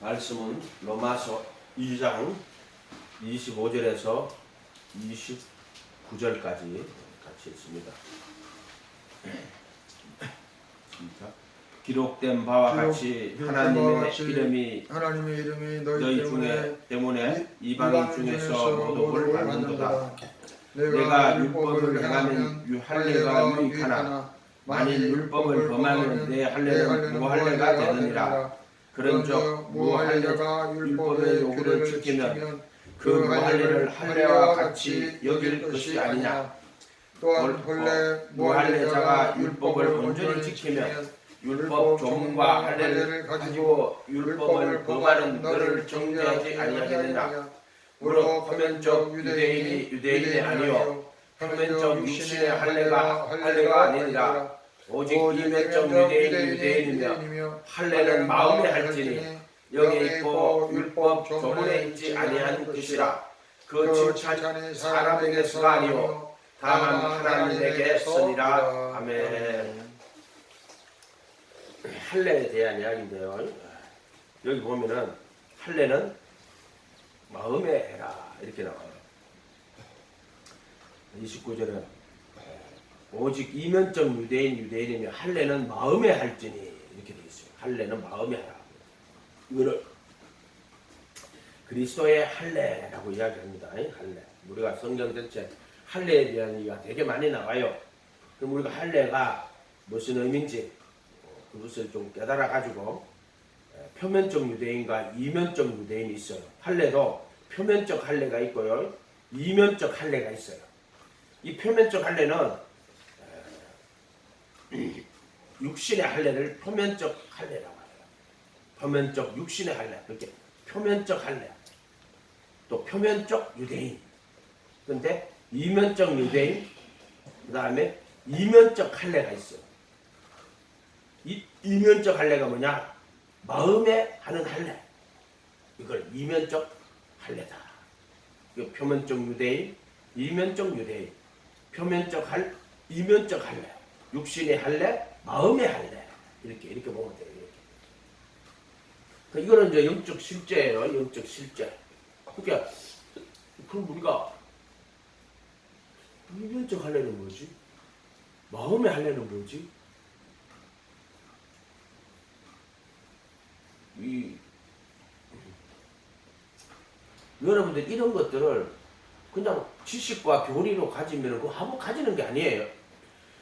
말씀은 로마서 2장 25절에서 29절까지 같이 있습니다. 기록된 바와 같이 하나님의 이름이 너희 때문에 이방인 중에서 모독을 받는도다. 내가 율법을 행하면 할례가 유익하나 만일 율법을 범하면 내 할례는 무할례가 되느니라. 그런즉 무할례가 율법의 요구를 지키면 그 무할례를 할례와 같이 여길 것이 아니냐. 또한 본래 무할례자가 율법을 온전히 지키면 율법 종과 할례를 가지고 율법을 범하는 너를 정죄하지 아니하겠느냐. 무릇 표면적 유대인이 유대인이 아니요 표면적 육신의 할례가 아니니라. 오직 이면적 유대인이며 할례는 마음에 할지니 영에 있고 율법 조문에 있지 아니한 것이라. 그 칭찬이 사람에게서가 아니요 다만 하나님에게서니라. 아멘. 할례에 대한 이야기인데요. 여기 보면은 할례는 마음에 해라 이렇게 나와요. 29절에 오직 이면적 유대인이며 할례는 마음에 할지니 이렇게 되어 있어요. 할례는 마음에 하라. 이거를 그리스도의 할례라고 이야기합니다. 할례. 우리가 성경 전체 할례에 대한 얘기가 되게 많이 나와요. 그럼 우리가 할례가 무슨 의미인지 그것을 좀 깨달아 가지고 표면적 유대인과 이면적 유대인이 있어요. 할례도 표면적 할례가 있고요, 이면적 할례가 있어요. 이 표면적 할례는 육신의 할례를 표면적 할례라고 해요. 표면적 육신의 할례, 그렇게 표면적 할례, 또 표면적 유대인. 그런데 이면적 유대인, 그 다음에 이면적 할례가 있어요. 이면적 할례가 뭐냐? 마음에 하는 할례. 이걸 이면적 할례다. 이거 표면적 유대인, 이면적 유대인, 이면적 할례, 육신의 할례, 마음의 할례. 이렇게 보면 돼요. 이렇게. 이거는 이제 영적 실제예요. 영적 실제. 그러니까 그럼 우리가 이면적 할례는 뭐지? 마음의 할례는 뭐지? 여러분들 이런 것들을 그냥 지식과 교리로 가지면 그거 한번 가지는 게 아니에요.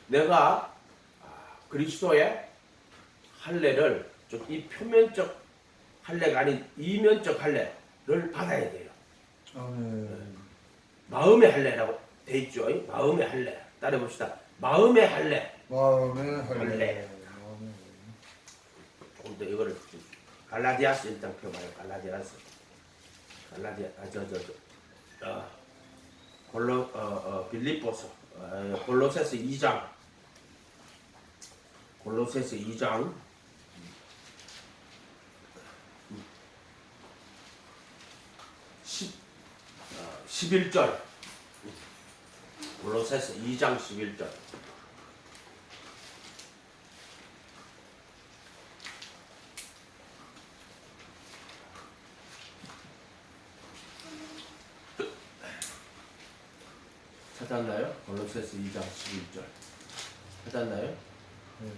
내가 그리스도의 할례를 좀 이 표면적 할례가 아닌 이면적 할례를 받아야 돼요. 마음의 할례라고 돼 있죠. 마음의 할례. 따라 봅시다. 마음의 할례. 마음의 할례. 조금 더 이거를 갈라디아서 일단 펴봐요. 빌립보서, 골로새서 2장, 11절, 골로새서 2장 11절. 찾았나요? 골로새서 2장 11절. 찾았나요? 네,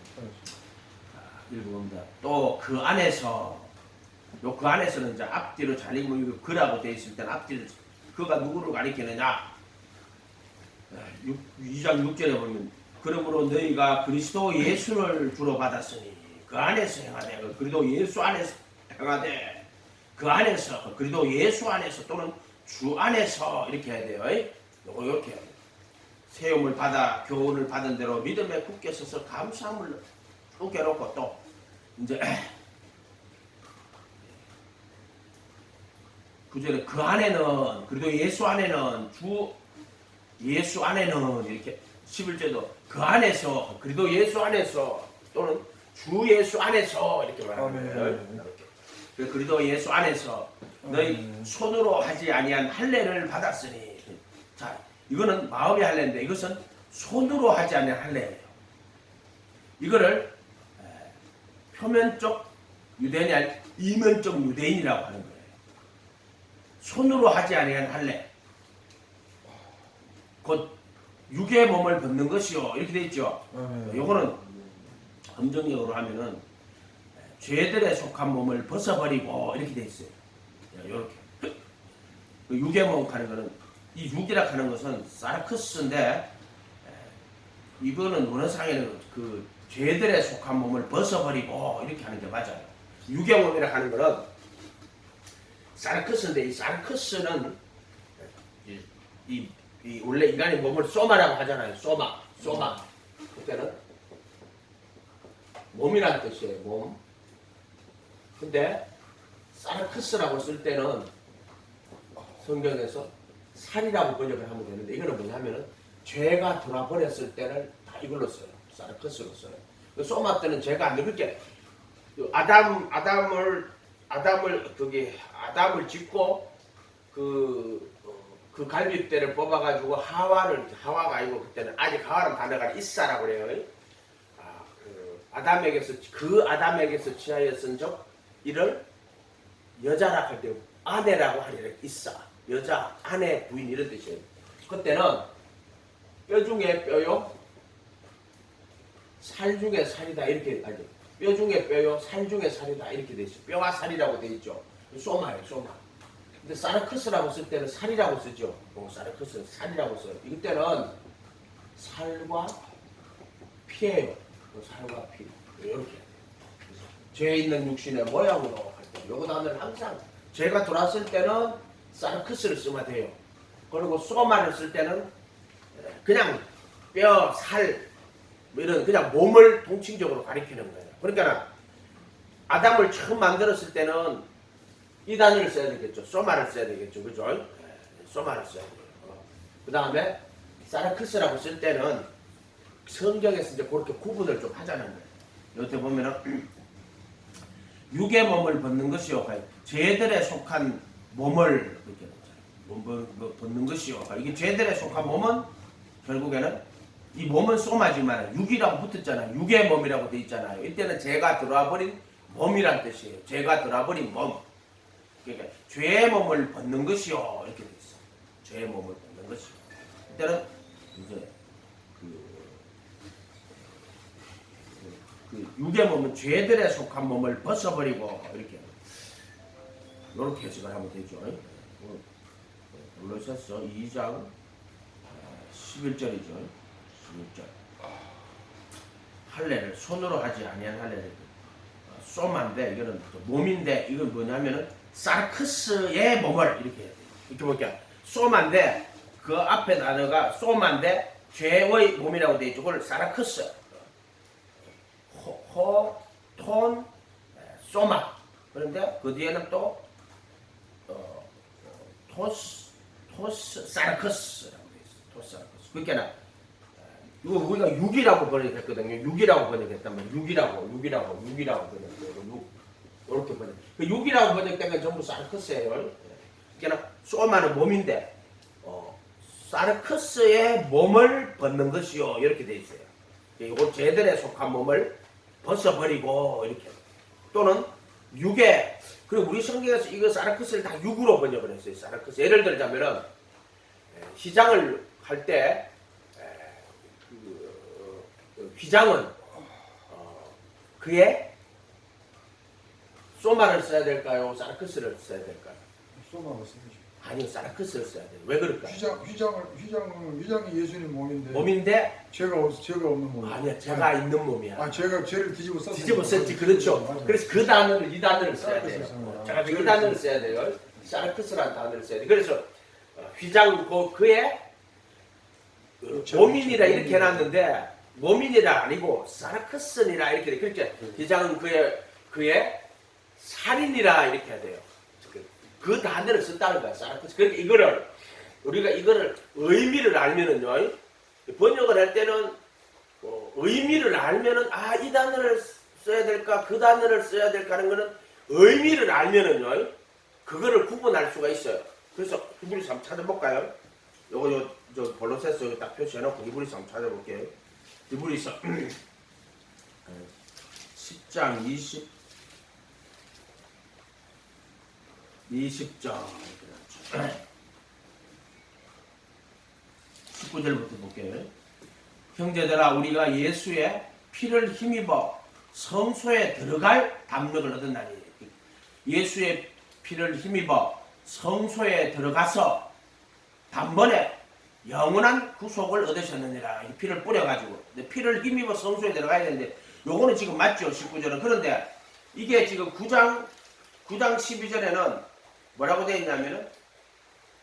읽어봅니다. 또 그 안에서, 그 안에서는 이제 앞뒤로 잘 읽으면 이거 그라고 되어 있을 때는 앞뒤로, 그가 누구를 가리키느냐? 2장 6절에 보면, 그러므로 너희가 그리스도 예수를 주로 받았으니 그 안에서 행하되, 그리스도 예수 안에서 행하되, 그 안에서, 그리스도 예수 안에서 또는 주 안에서 이렇게 해야 돼요. 이렇게 해야 돼요. 세움을 받아 교훈을 받은 대로 믿음에 굳게 서서 감사함을 우겨놓고 또 이제 9절에 그 안에는, 그리고 예수 안에는, 주 예수 안에는, 이렇게 11절도 그 안에서, 그리고 예수 안에서 또는 주 예수 안에서 이렇게 말하는 거예요. 그리고 예수 안에서 너희 손으로 하지 아니한 할례를 받았으니. 자, 이거는 마음의 할례인데 이것은 손으로 하지 않는 할례예요. 이거를 표면적 유대인이 아니라 이면적 유대인이라고 하는 거예요. 손으로 하지 아니한 할례. 곧 육의 몸을 벗는 것이요. 이렇게 돼 있죠. 요거는 검정역으로 하면은 죄들에 속한 몸을 벗어버리고 이렇게 돼 있어요. 요렇게. 그 육의 몸 하는 거는 이 육이라 하는 것은 사르크스인데 이거는 원어상에는 그 죄들에 속한 몸을 벗어버리고 이렇게 하는 게 맞아요. 육의 몸이라 하는 거는 사르크스인데 이 사르크스는 이 원래 인간의 몸을 소마라고 하잖아요. 소마. 그때는 몸이라는 뜻이에요. 몸. 근데 사르크스라고 쓸 때는 성경에서 살이라고 번역을 하면 되는데 이거는 뭐냐면은 죄가 돌아버렸을 때는 다 이걸로 써요. 사르크스로 써요. 소마 때는 죄가 안 그렇게 아담을 짓고 그 갈빗대를 뽑아가지고 하와가 아니고 그때는 아직 하와는 단어가 이사라고 그래요. 아담에게서 취하였은적 이를 여자라 할 때 아내라고 하리라. 이사 여자 아내 부인 이런 뜻이에요. 그때는 뼈 중에 뼈요 살 중에 살이다 이렇게 아니 뼈 중에 뼈요 살 중에 살이다 이렇게 돼 있어요. 뼈와 살이라고 돼 있죠. 소마예요. 소마. 근데 사르크스라고 쓸 때는 살이라고 쓰죠. 사르크스는 살이라고 써요. 이때는 살과 피예요. 살과 피. 이렇게. 죄 있는 육신의 모양으로 할 때. 요거 단어를 항상 죄가 돌았을 때는 사르크스를 쓰면 돼요. 그리고 소마를 쓸 때는 그냥 뼈, 살, 뭐 이런 그냥 몸을 통칭적으로 가리키는 거예요. 그러니까 아담을 처음 만들었을 때는 이 단어를 써야 되겠죠. 소마를 써야 되겠죠. 그죠? 소마를 써야 돼요. 그 다음에 사르크스라고 쓸 때는 성경에서 이제 그렇게 구분을 좀 하자는 거예요. 여기 보면은 육의 몸을 벗는 것이요. 죄들에 속한 몸을 이렇게 벗는 것이요. 이게 죄들에 속한 몸은 결국에는 이 몸은 소마지만 육이라고 붙었잖아요. 육의 몸이라고 돼 있잖아요. 이때는 죄가 들어와 버린 몸이란 뜻이에요. 죄가 들어와 버린 몸. 그러니까 죄의 몸을 벗는 것이요. 이렇게 돼 있어. 죄의 몸을 벗는 것이요. 이때는 이제 그 육의 몸은 죄들에 속한 몸을 벗어버리고 이렇게 해석을 하면 되죠. 골로새서 2장 11절이죠. 11절. 할례를 손으로 하지 아니한 할례를 소마인데 이거는 몸인데 이건 뭐냐면은 사르크스의 몸을 이렇게 볼게요. 소마인데 그 앞에 단어가 소마인데 죄의 몸이라고 되어 있죠. 그걸 사르크스. 톤, 소마. 그런데 그 뒤에는 또 토스, 사르크스라고 되어 있어요. 토스, 사르크스. 그러니까 이거 우리가 육이라고 번역했거든요. 육이라고 번역했단 말이에요. 육이라고 번역해요. 이렇게 번역. 그 육이라고 번역된 건 전부 사르크스예요. 그러니까 소마는 몸인데 사르크스의 몸을 벗는 것이요. 이렇게 되어 있어요. 이거 죄들에 속한 몸을 벗어버리고 이렇게 또는 육에 그리고 우리 성경에서 이거 사르크스를 다 육으로 번역을 했어요. 사르크스 예를 들자면은 휘장을 할 때 휘장은 그의 소마를 써야 될까요? 사르크스를 써야 될까요? 소마가 쓰죠. 아니요, 사르크스를 써야 돼요. 왜 그럴까요? 휘장이 예수님 몸인데 죄가 없는 몸. 아니야, 죄가 있는 몸이야. 죄를 뒤집어 썼지, 그렇죠. 맞아요. 그래서 그 단어를 이 단어를 써야 돼요. 사르크스를 제가 이 단어를 써야 돼요. 사르크스라는 단어를 써야 돼요. 그래서 휘장 그의 몸인이라 이렇게 해놨는데 몸인이라 아니고 사르크스니라 이렇게 돼. 그렇죠. 휘장은 그의 살인이라 이렇게 해야 돼요. 그 단어를 쓴다는 거야. 사르크스. 그러니까 우리가 이거를 의미를 알면은요. 번역을 할 때는 의미를 알면은 이 단어를 써야 될까 그 단어를 써야 될까 하는 거는 의미를 알면은요. 그거를 구분할 수가 있어요. 그래서 히브리서 한번 찾아볼까요? 저 골로새서 여기 딱 표시해놓고 히브리서 한번 찾아볼게요. 히브리서 10장 20절 19절부터 볼게요. 형제들아 우리가 예수의 피를 힘입어 성소에 들어갈 담력을 얻었나니. 예수의 피를 힘입어 성소에 들어가서 단번에 영원한 구속을 얻으셨느니라. 피를 뿌려가지고 피를 힘입어 성소에 들어가야 되는데 요거는 지금 맞죠 19절은. 그런데 이게 지금 9장 12절에는 뭐라고 되어 있냐면은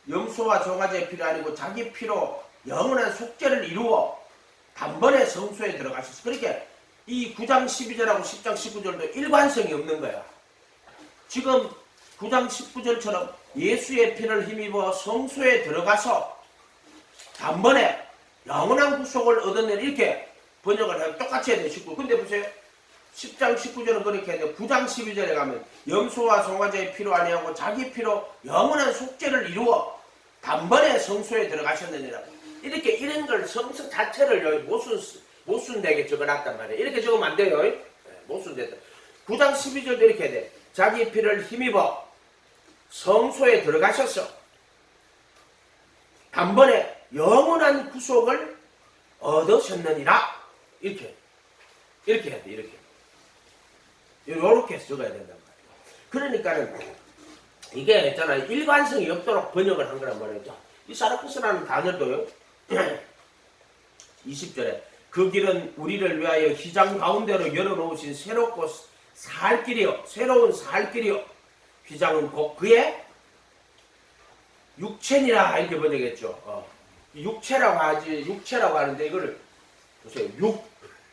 염소와 정화제의 피가 아니고 자기 피로 영원한 속죄를 이루어 단번에 성소에 들어가셨어. 그러니까 이 9장 12절하고 10장 19절도 일관성이 없는 거야. 지금 9장 19절처럼 예수의 피를 힘입어 성소에 들어가서 단번에 영원한 구속을 얻었네 이렇게 번역을 해요. 똑같이 해야 돼. 19. 근데 보세요. 10장 19절은 그렇게 해야 돼. 9장 12절에 가면 염소와 송아지의 피로 아니하고 자기 피로 영원한 속죄를 이루어 단번에 성소에 들어가셨느니라. 이렇게 이런 걸 성서 자체를 못 쓴다게 적어놨단 말이에요. 이렇게 적으면 안 돼요. 못 쓴다. 9장 12절도 이렇게 해야 돼. 자기 피를 힘입어 성소에 들어가셔서 단번에 영원한 구속을 얻으셨느니라. 이렇게 해야 돼. 이렇게 해서 적어야 된단 말이에요. 그러니까는 이게 있잖아요. 일관성이 없도록 번역을 한 거란 말이죠. 이 사르쿠스라는 단어도요. 20절에 그 길은 우리를 위하여 휘장 가운데로 열어놓으신 새롭고 살 길이요. 새로운 살 길이요. 휘장은 곧 그의 육체니라 이렇게 번역했죠. 육체라고 하는데 이거를 보세요.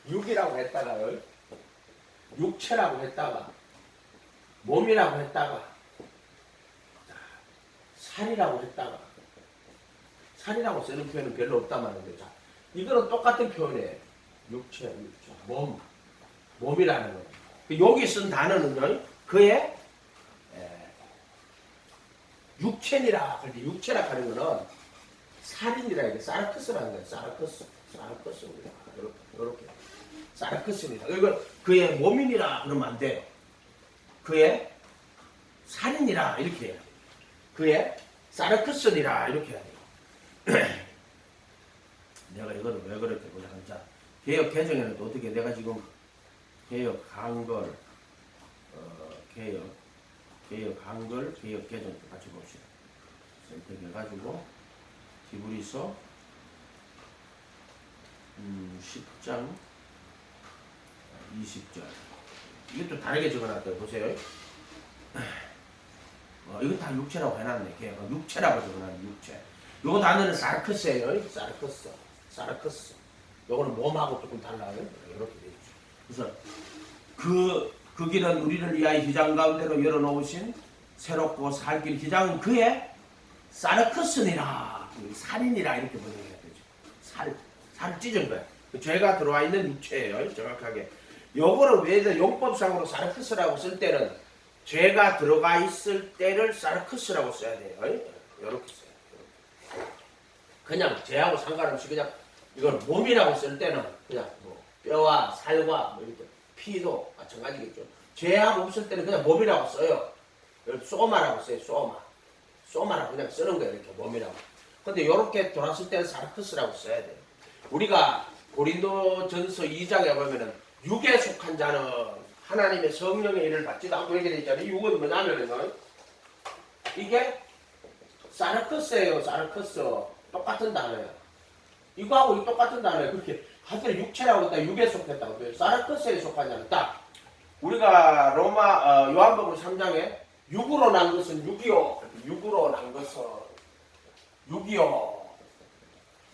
육이라고 했다가요. 육체라고 했다가 몸이라고 했다가 살이라고 했다가 살이라고 쓰는 표현은 별로 없단 말인데 자, 이거는 똑같은 표현이에요. 육체, 몸이라는 거예요. 여기 쓴 단어는요. 그의 육체니라. 근데 육체라 하는 거는 살인이라 이게 사르크스라는 거예요. 사르크스입니다. 이렇게 사르크스입니다. 이거 그의 몸이니라 그러면 안 돼요. 그의 살인이라 이렇게 해요. 그의 사르크스니라 이렇게 해야 돼요. 내가 이거를 왜 그렇게 보자. 자, 개혁 개정에는 또 어떻게 내가 지금 개혁 한글 개혁 한글 개혁 개정 같이 봅시다. 선택해가지고 히브리서 10장 20절 이것도 다르게 적어놨대요. 보세요. 이거 다 육체라고 해놨네. 걔가 육체라고 적어놨네. 육체. 요거 단어는 사르크스예요. 사르크스. 요거는 몸하고 조금 달라요. 이렇게 되어 있죠. 그래서 그 길은 우리를 위하여 휘장 가운데로 열어놓으신 새롭고 살길 휘장은 그의 사르크스니라. 살인이라 이렇게 번역해야 되죠. 살 찢은 거예요. 죄가 들어와 있는 육체예요. 정확하게. 요거를 왜 용법상으로 사르크스라고 쓸 때는 죄가 들어가 있을 때를 사르크스라고 써야 돼요. 이렇게 써요. 그냥 죄하고 상관없이 그냥 이걸 몸이라고 쓸 때는 그냥 뭐 뼈와 살과 뭐 이렇게 피도 마찬가지겠죠. 죄하고 없을 때는 그냥 몸이라고 써요. 소마라고 써요. 소마라고 그냥 쓰는 거예요. 이렇게 몸이라고. 근데 이렇게 돌았을 때는 사르크스라고 써야 돼요. 우리가 고린도전서 2장에 보면은 육에 속한 자는 하나님의 성령의 일을 받지도 않고 이렇게 되어 있잖아요. 육은 뭐냐면은 이게 사르크스예요. 사르크스. 똑같은 단어예요. 이거하고 이 똑같은 단어예요. 그렇게 하여튼 육체라고 했다. 육에 속했다고. 사르크스에 속한 자는 딱 우리가 요한복음 3장에 육으로 난 것은 육이요. 육으로 난 것은 육이요.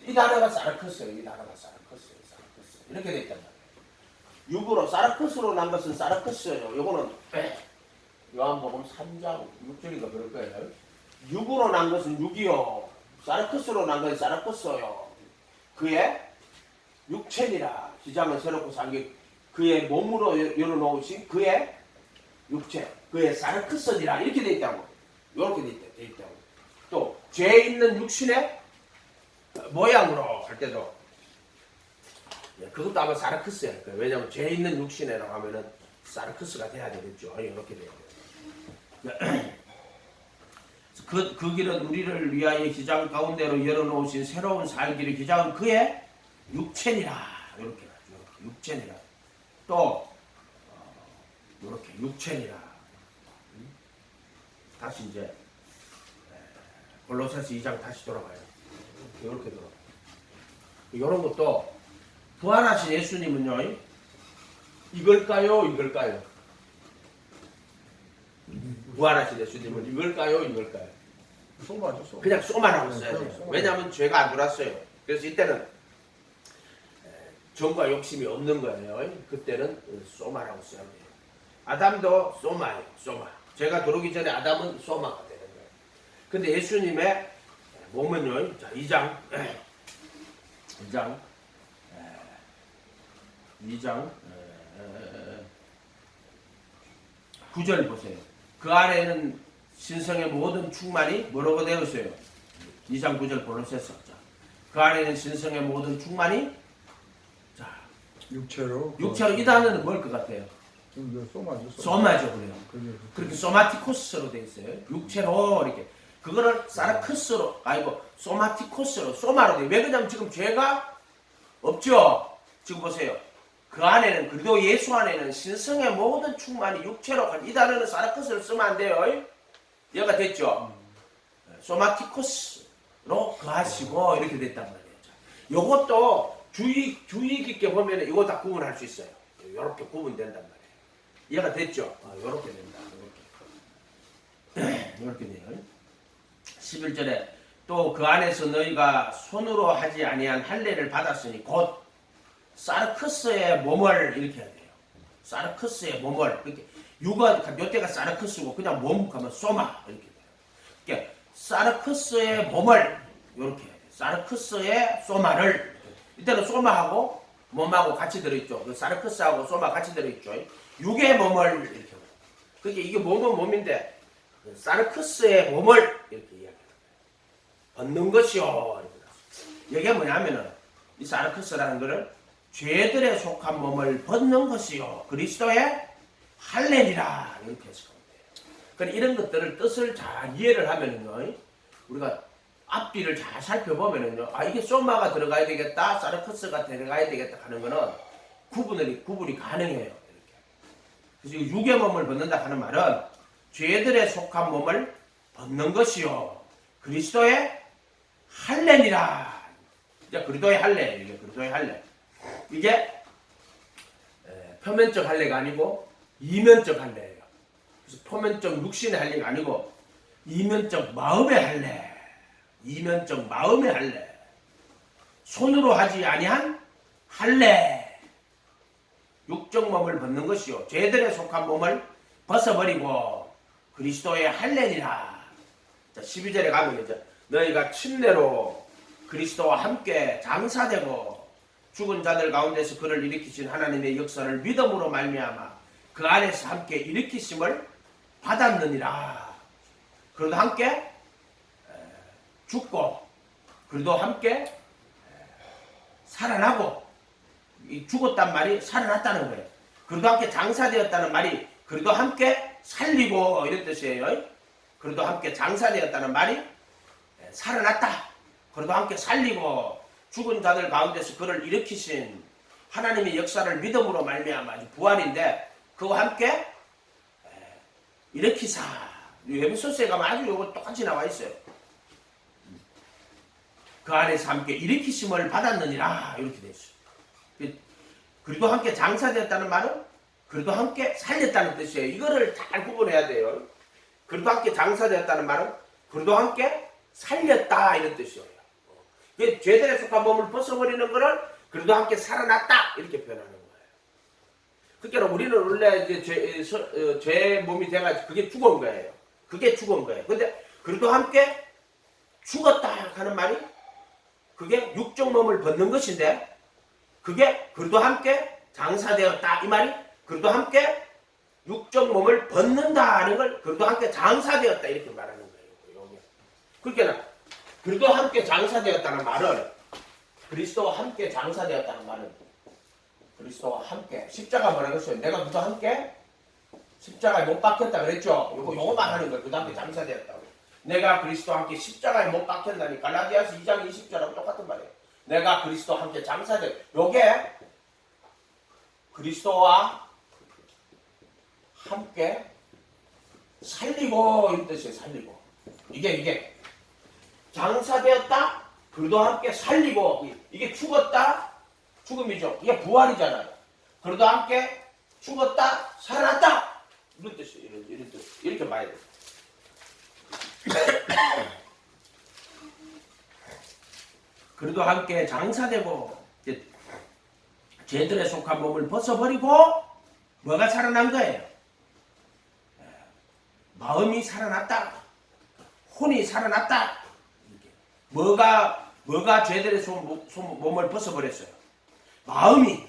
이 단어가 사르크스예요. 이 단어가 사르크스. 이렇게 되어 있단 말이에요. 육으로 사르크스로 난 것은 사르크스예요. 요거는 요한복음 3장 6절인가 그럴 거예요. 육으로 난 것은 육이요. 사르크스로 난 것은 사르크스요. 그의 육체니라. 휘장은 새롭고 살기 그의 몸으로 열어놓으신 그의 육체. 그의 사르크스니라. 이렇게 되어 있다고. 이렇게 되어 있다고. 또 죄 있는 육신의 모양으로 할 때도 그것도 아마 사르크스야. 왜냐하면 죄 있는 육신이라고 하면은 사르크스가 돼야 되겠죠. 이렇게 돼야 돼요. 그 길은 우리를 위하여 기장 가운데로 열어놓으신 새로운 살기를 기장은 그의 육체니라. 이렇게 육체니라. 또 이렇게 육체니라. 다시 이제 골로새서 2장 다시 돌아가요. 이렇게 돌아. 이런 것도 부활하신 예수님은요. 이걸까요? 이걸까요? 부활하신 예수님은 이걸까요? 이걸까요? 소마죠, 소마. 그냥 쏘마라고 써야 그냥 돼요. 쏘마. 왜냐하면 죄가 안 들어왔어요. 그래서 이때는 정과 욕심이 없는 거예요. 그때는 쏘마라고 써야 돼요. 아담도 쏘마예요. 쏘마. 죄가 들어오기 전에 아담은 쏘마가 되는 거예요. 근데 예수님의 몸은요. 자, 2장 9절 보세요. 그 안에는 신성의 모든 충만이 뭐라고 되어 있어요? 2장 9절 골로새서. 그 안에는 신성의 모든 충만이 자 육체로. 이 단어는 뭘 것 같아요? 소마죠, 소마죠, 그래요. 그게 그렇게 소마티코스로 되어 있어요. 육체로 이렇게 그거를 사르크스로 아니고 소마티코스로 소마로 돼요. 왜 그러냐면 지금 죄가 없죠. 지금 보세요. 그 안에는 그리고 예수 안에는 신성의 모든 충만이 육체로 이 단어는 사르크스를 쓰면 안 돼요. 얘가 됐죠. 소마티코스로 거하시고 이렇게 됐단 말이에요. 요것도 주의 깊게 보면 이거 다 구분할 수 있어요. 이렇게 구분된단 말이에요. 얘가 됐죠. 이렇게 된다. 이렇게 돼요. 11절에 또 그 안에서 너희가 손으로 하지 아니한 할례를 받았으니 곧 사르크스의 몸을 이렇게 해야 돼요. 사르크스의 몸을 이렇게 요때가 사르크스고 그냥 몸 가면 소마 이렇게 돼요. 그러니까 사르크스의 몸을 이렇게 해야 돼요. 사르크스의 소마를 이때는 소마하고 몸하고 같이 들어있죠. 그 사르크스하고 소마 같이 들어있죠. 육의 몸을 이렇게 그러니까 이게 몸은 몸인데 사르크스의 몸을 이렇게 이야기해요. 얻는 것이요. 이게 뭐냐면은 이 사르크스라는 것을 죄들에 속한 몸을 벗는 것이요 그리스도의 할례니라 이렇게 해석하면 돼요. 그러니까 이런 것들을 뜻을 잘 이해를 하면은요 우리가 앞뒤를 잘 살펴보면은요 이게 소마가 들어가야 되겠다 사르크스가 들어가야 되겠다 하는 거는 구분이 가능해요. 이렇게. 그래서 육의 몸을 벗는다 하는 말은 죄들에 속한 몸을 벗는 것이요 그리스도의 할례니라. 이제 그리스도의 할례 이게 그리스도의 할례. 이게 표면적 할례가 아니고 이면적 할례예요. 그래서 표면적 육신의 할례가 아니고 이면적 마음의 할례. 이면적 마음의 할례. 손으로 하지 아니한 할례. 육적 몸을 벗는 것이요 죄들에 속한 몸을 벗어버리고 그리스도의 할례니라. 자, 12절에 가면 이제 너희가 침례로 그리스도와 함께 장사되고 죽은 자들 가운데서 그를 일으키신 하나님의 역사를 믿음으로 말미암아 그 안에서 함께 일으키심을 받았느니라. 그래도 함께 죽고 그래도 함께 살아나고 이 죽었단 말이 살아났다는 거예요. 그래도 함께 장사되었다는 말이 그래도 함께 살리고 이런 뜻이에요. 그래도 함께 장사되었다는 말이 살아났다. 그래도 함께 살리고 죽은 자들 가운데서 그를 일으키신 하나님의 역사를 믿음으로 말미암아 부활인데 그와 함께 일으키사. 에베소서에 가면 아주 요거 똑같이 나와 있어요. 그 안에서 함께 일으키심을 받았느니라 이렇게 돼 있어요. 그래도 함께 장사되었다는 말은 그래도 함께 살렸다는 뜻이에요. 이거를 잘 구분해야 돼요. 그래도 함께 장사되었다는 말은 그래도 함께 살렸다 이런 뜻이에요. 죄들에 속한 몸을 벗어버리는 것을 그래도 함께 살아났다 이렇게 표현하는 거예요. 그러니까 우리는 원래 이제 죄 몸이 돼가지고 그게 죽은 거예요. 그게 죽은 거예요. 근데 그래도 함께 죽었다 하는 말이 그게 육적 몸을 벗는 것인데 그게 그래도 함께 장사되었다 이 말이 그래도 함께 육적 몸을 벗는다는 걸 그래도 함께 장사되었다 이렇게 말하는 거예요. 그러니까 그래도 함께 장사되었다는 말은 그리스도와 함께 장사되었다는 말은 그리스도와 함께 십자가 뭐라고 했어요? 내가 그도 함께 십자가에 못 박혔다 그랬죠? 요거 말하는 거예요. 그도 함께 장사되었다고. 내가 그리스도와 함께 십자가에 못 박혔나니 갈라디아서 2장 20절하고 똑같은 말이에요. 내가 그리스도와 함께 장사돼. 요게 그리스도와 함께 살리고 이런 뜻이에요. 살리고. 이게 장사되었다. 그리스도와 함께 살리고. 이게 죽었다. 죽음이죠. 이게 부활이잖아요. 그리스도와 함께 죽었다. 살아났다. 이런 뜻이에요. 이런 뜻. 이렇게 봐야 돼요. 그리도 함께 장사되고 죄들에 속한 몸을 벗어버리고 뭐가 살아난 거예요? 마음이 살아났다. 혼이 살아났다. 뭐가 죄들의 몸을 벗어버렸어요? 마음이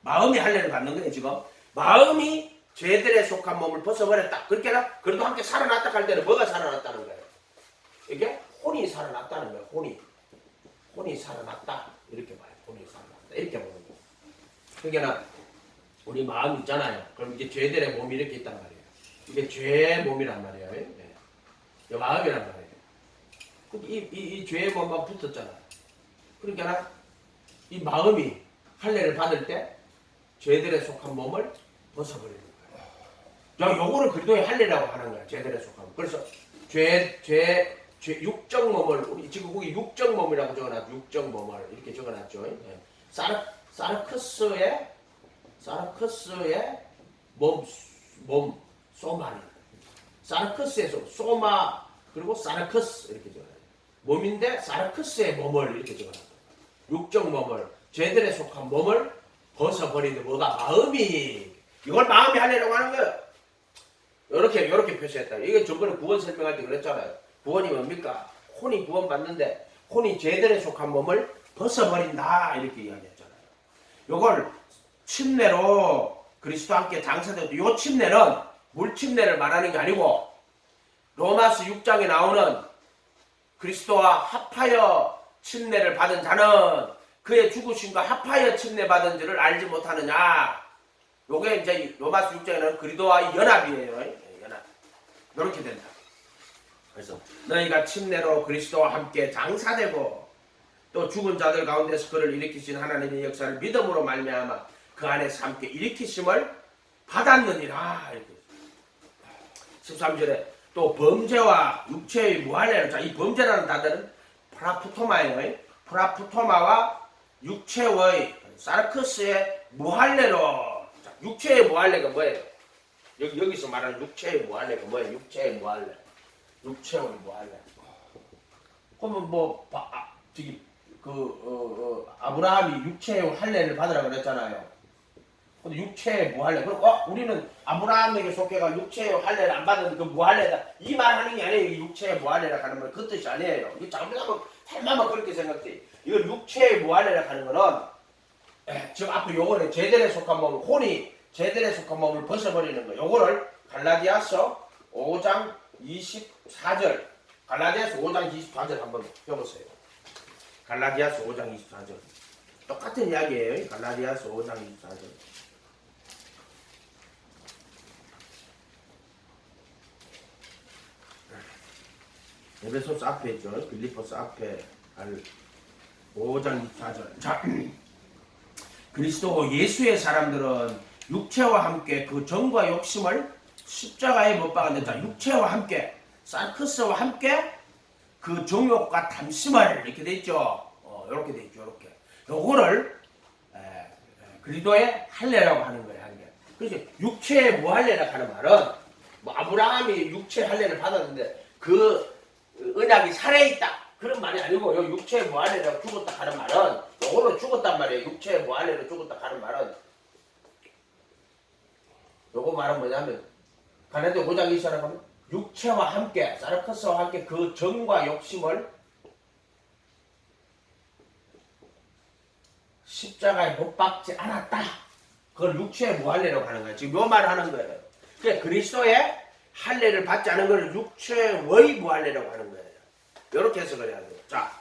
할례를 받는 거예요. 지금 마음이 죄들에 속한 몸을 벗어버렸다. 그렇게 그래도 함께 살아났다 할 때는 뭐가 살아났다는 거예요? 이게 혼이 살아났다는 거예요. 혼이 살아났다. 이렇게 봐요. 혼이 살아났다. 이렇게 보는 거예요. 그러니까 우리 마음 있잖아요. 그럼 이게 죄들의 몸이 이렇게 있단 말이에요. 이게 죄의 몸이란 말이에요. 네. 이 마음이란 말이에요. 이 죄의 몸만 붙었잖아요. 그러니까 이 마음이 할례를 받을 때 죄들에 속한 몸을 벗어버리는 거예요. 요거를 그리스도의 할례라고 하는 거야. 죄들에 속한 몸. 그래서 육적 몸을 우리 지금 거기 육적 몸이라고 적어놨죠. 육적 몸을 이렇게 적어놨죠. 네. 사르크스의 몸 소마는 사르크스의 소마 그리고 사르크스 이렇게 적어놨죠. 몸인데 사르크스의 몸을 이렇게 적어놨죠. 육적 몸을 죄들에 속한 몸을 벗어버리는데 뭐가 마음이 이걸 마음이 할례라고 하는 거예요. 이렇게 표시했다. 이게 저번에 구원 설명할 때 그랬잖아요. 구원이 뭡니까? 혼이 구원받는데 혼이 죄들에 속한 몸을 벗어버린다 이렇게 이야기했잖아요. 이걸 침례로 그리스도와 함께 장사되고 이 침례는 물침례를 말하는 게 아니고 로마서 6장에 나오는 그리스도와 합하여 침례를 받은 자는 그의 죽으심과 합하여 침례받은 줄을 알지 못하느냐. 요게 이제 로마서 6장에는 그리스도와의 연합이에요. 연합. 이렇게 된다. 그래서 너희가 침례로 그리스도와 함께 장사되고 또 죽은 자들 가운데서 그를 일으키신 하나님의 역사를 믿음으로 말미암아 그 안에서 함께 일으키심을 받았느니라. 이렇게. 13절에 또 범죄와 육체의 무할례를 자, 이 범죄라는 단어는 프라푸토마예요. 프라푸토마와 육체의 사르크스의 무할례로 자, 육체의 무할례가 뭐예요? 여기서 말하는 육체의 무할례가 뭐예요? 육체의 무할례. 육체의 무할례. 그러면 아브라함이 육체의 할례를 받으라고 그랬잖아요. 근데 육체의 무할례. 그럼 우리는 아브라함에게 속해가 육체의 할례를 안 받은 그 무할례다. 이 말하는 게 아니에요. 육체의 무할례라 하는 건 그 뜻이 아니에요. 이거 잘못하면 살만만 그렇게 생각돼. 이걸 육체의 무할례라 하는 거는 지금 앞에 요거는 제들에 속한 몸, 혼이 제들에 속한 몸을 벗어버리는 거. 요거를 갈라디아서 5장 24절. 갈라디아서 5장 24절 한번 펴보세요. 갈라디아서 5장 24절. 똑같은 이야기예요. 갈라디아서 5장 24절. 에베소서 앞에 있죠. 빌립보서 앞에 5장 24절. 자, 그리스도 예수의 사람들은 육체와 함께 그 정과 욕심을 십자가에 못 박았는데 육체와 함께 사르크스와 함께 그 정욕과 탐심을 이렇게 돼 있죠. 이렇게 돼 있죠. 이렇게. 요거를 그리스도의 할례라고 하는 거예요. 할례. 그래서 육체의 무할례라고 하는 말은 아브라함이 육체 할례를 받았는데 그 언약이 살아있다 그런 말이 아니고 요 육체의 무할례라고 죽었다 하는 말은 요거로 죽었단 말이에요. 육체의 무할례로 죽었다 하는 말은 요거 말은 뭐냐면 갈라디아 5장 20절에 보면 육체와 함께 사르크스와 함께 그 정과 욕심을 십자가에 못 박지 않았다. 그걸 육체의 무할례라고 하는 거예요. 지금 요 말을 하는 거예요. 그러니까 그리스도의 할례를 받지 않은 걸 육체의 무할례라고 하는 거예요. 이렇게 해석을 해야 돼요. 자,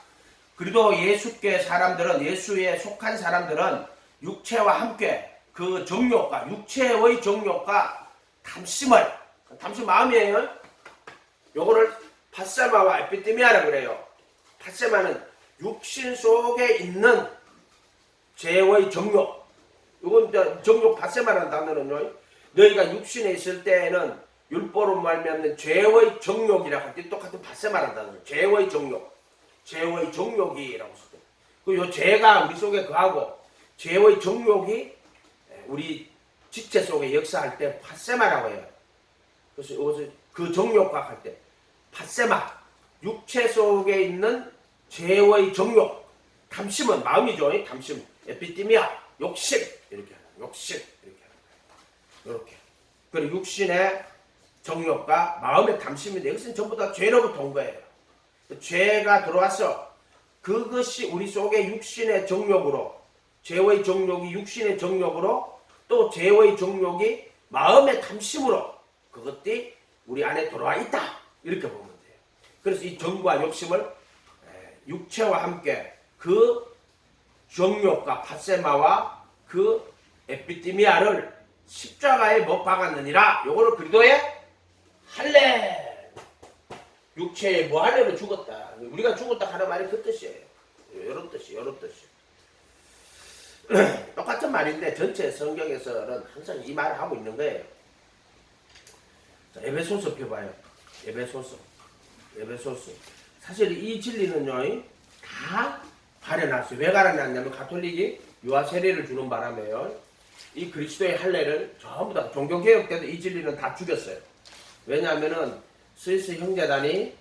그리고 예수께 사람들은 예수에 속한 사람들은 육체와 함께 그 정욕과 육체의 정욕과 탐심 마음이에요. 요거를 팟세마와 에피디미아라고 그래요. 팟세마는 육신 속에 있는 죄의 정욕. 이건 정욕 팟세마라는 단어는요. 너희가 육신에 있을 때에는 율법으로 말미암는 죄의 정욕이라고 할 때 똑같은 팟세마라는 단어예요. 죄의 정욕. 죄의 정욕이라고 썼어요. 그 죄가 우리 속에 거하고 죄의 정욕이 우리 지체 속에 역사할 때 팟세마라고 해요. 그래서 이것을 그 정욕과 할 때 팟세마, 육체 속에 있는 죄의 정욕, 탐심은 마음이죠. 탐심, 에피디미아, 욕심 이렇게 하는 욕심 이렇게 하는 이렇게. 그리고 육신의 정욕과 마음의 탐심인데 이것은 전부 다 죄로부터 온 거예요. 죄가 들어와서 그것이 우리 속에 육신의 정욕으로, 죄의 정욕이 육신의 정욕으로, 또 죄의 정욕이 마음의 탐심으로 그것들이 우리 안에 들어와 있다 이렇게 보면 돼요. 그래서 이 정과 욕심을 육체와 함께 그 정욕과 팟세마와 그 에피디미아를 십자가에 못 박았느니라. 요거를 그리도의 할례, 육체에 뭐 할례로 죽었다. 우리가 죽었다 하는 말이 그 뜻이에요. 이런 뜻이. 똑같은 말인데 전체 성경에서는 항상 이 말을 하고 있는 거예요. 자, 에베소서 펴봐요. 에베소서. 사실 이 진리는요 다 가려놨어요. 왜 가려놨냐면 가톨릭이 유아 세례를 주는 바람에요. 이 그리스도의 할례를 전부 다 종교개혁 때도 이 진리는 다 죽였어요. 왜냐하면은 스위스 형제단이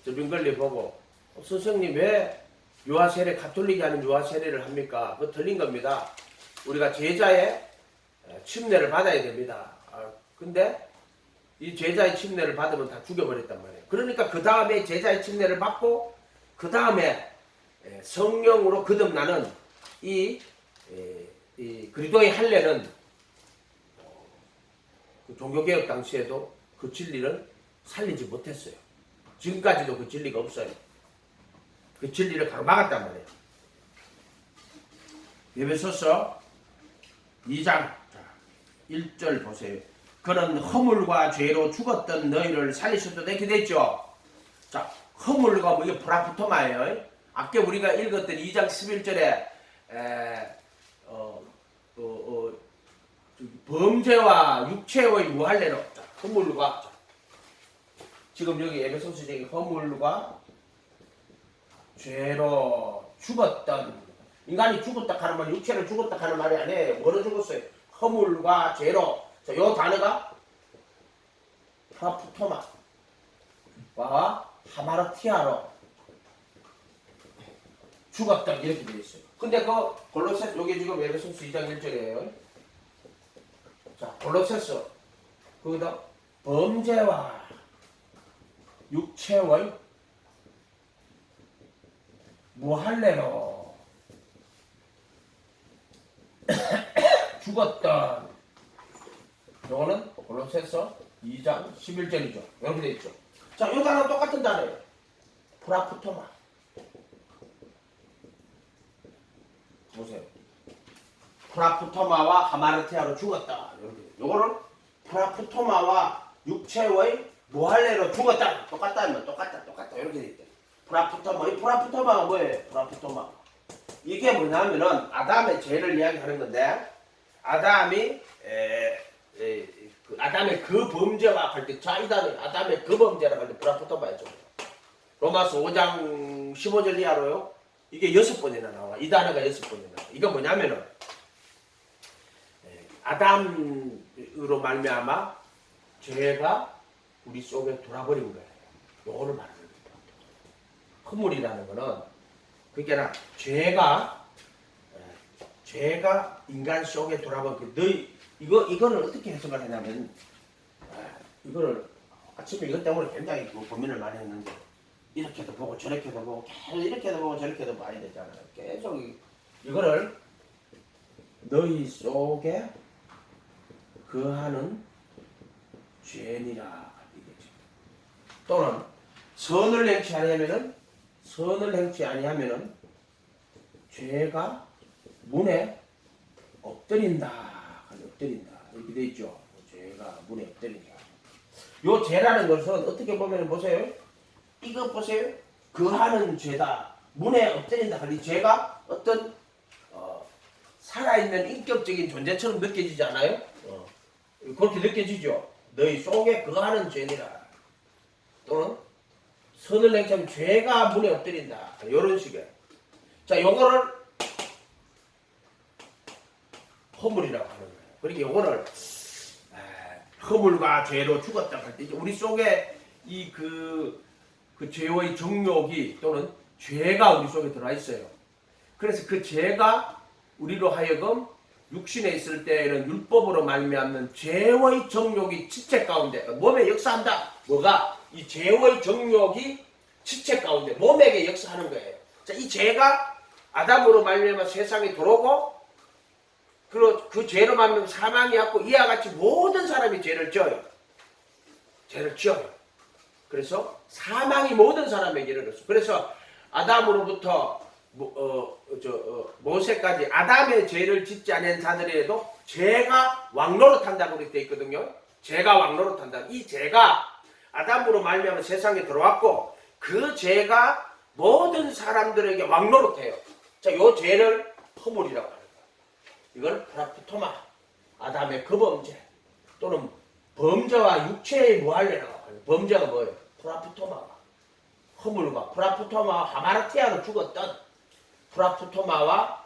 저빙걸리 보고 선생님 왜 유아 세례 가톨릭이 하는 유아 세례를 합니까? 그거 틀린 겁니다. 우리가 제자의 침례를 받아야 됩니다. 근데 이 제자의 침례를 받으면 다 죽여버렸단 말이에요. 그러니까 그 다음에 제자의 침례를 받고 그 다음에 성령으로 거듭나는 이 그리스도의 할례는 그 종교개혁 당시에도 그 진리를 살리지 못했어요. 지금까지도 그 진리가 없어요. 그 진리를 가로막았단 말이에요. 에베소서 2장 1절 보세요. 그는 허물과 죄로 죽었던 너희를 살리셨다 이렇게 됐죠. 자, 허물과 뭐 이게 브라프토마예요. 아까 우리가 읽었던 2장 11절에 범죄와 육체의 무할례로 허물과 지금 여기 에베소서에 허물과 죄로 죽었던 인간이 죽었다 하는 말, 육체를 죽었다 하는 말이 아니에요. 뭐로 죽었어요? 허물과 죄로. 자, 요 단어가 프라프토마와 하마르티아로 죽었다 이렇게 되어 있어요. 근데 그 골로새 요게 지금 에베소서 2장 1절이에요. 자, 골로새서 거기다 범죄와 육체의 무할례로 죽었던 요거는 골로새서 2장 11절이죠. 이렇게 되어 있죠. 자, 요 단어 똑같은 단어예요. 프라프토마. 보세요. 프라프토마와 하마르티아로 죽었다. 요거는 프라프토마와 육체의 무할례로 죽었다. 똑같다. 똑같다. 이렇게 돼 있대. 프라프토마. 이 프라프토마가 뭐예요? 프라프토마. 이게 뭐냐면은 아담의 죄를 이야기하는 건데 아담이 아담의 그 범죄와 할 때 자 이 단어 아담의 그 범죄라고 할 때 프라프토마였죠. 로마서 5장 15절 이하로요. 이게 6번이나 나와. 이 단어가 6번이나 나와. 이거 뭐냐면은 아담으로 말미암아 죄가 우리 속에 돌아버린 거예요. 요거를 말하는 거예요. 허물이라는 거는 그러니까 죄가 인간 속에 돌아버린 너희 이거는 어떻게 해석을 하냐면 이거를 아침에 이것 때문에 굉장히 고민을 많이 했는데 이렇게도 보고 저렇게도 보고 계속 이렇게도 보고 저렇게도 봐야 되잖아요. 계속 이거를 너희 속에 거하는 죄니라 이거지. 또는 선을 행치 아니하면은 죄가 문에 엎드린다 이렇게 돼 있죠. 죄가 문에 엎드린다. 요 죄라는 것은 어떻게 보면 보세요. 이거 보세요. 거하는 죄다. 문에 엎드린다. 하니 죄가 어떤 살아있는 인격적인 존재처럼 느껴지지 않아요? 그렇게 느껴지죠. 너희 속에 거하는 죄니라. 또는 선을 냉처럼 죄가 문에 엎드린다. 이런 식의. 자, 요거를 허물이라고 하는 거예요. 그러니까 요거를 허물과 죄로 죽었다 할 때 우리 속에 이 그 죄의 정욕이 또는 죄가 우리 속에 들어와 있어요. 그래서 그 죄가 우리로 하여금 육신에 있을 때에는 율법으로 말미암는 죄의 정욕이 지체 가운데 몸에 역사한다. 뭐가? 이 죄의 정욕이 지체 가운데 몸에게 역사하는 거예요. 자, 이 죄가 아담으로 말미암아 세상에 들어오고 그 죄로 말미암아 사망이 왔고 이와 같이 모든 사람이 죄를 지어요. 죄를 지어요. 그래서 사망이 모든 사람에게 이르렀어. 그래서 아담으로부터 모세까지 아담의 죄를 짓지 않은 자들에도 죄가 왕노릇한다고 그렇게 되어 있거든요. 죄가 왕노릇한다. 이 죄가 아담으로 말미암아 세상에 들어왔고 그 죄가 모든 사람들에게 왕노릇해요. 자, 요 죄를 허물이라고 하는 거예요. 이걸 프라프토마, 아담의 그 범죄 또는 범죄와 육체의 무할례라고 하는 거예요. 범죄가 뭐예요? 프라프토마가 허물과 프라프토마와 하마르티아로 죽었던 프라프토마와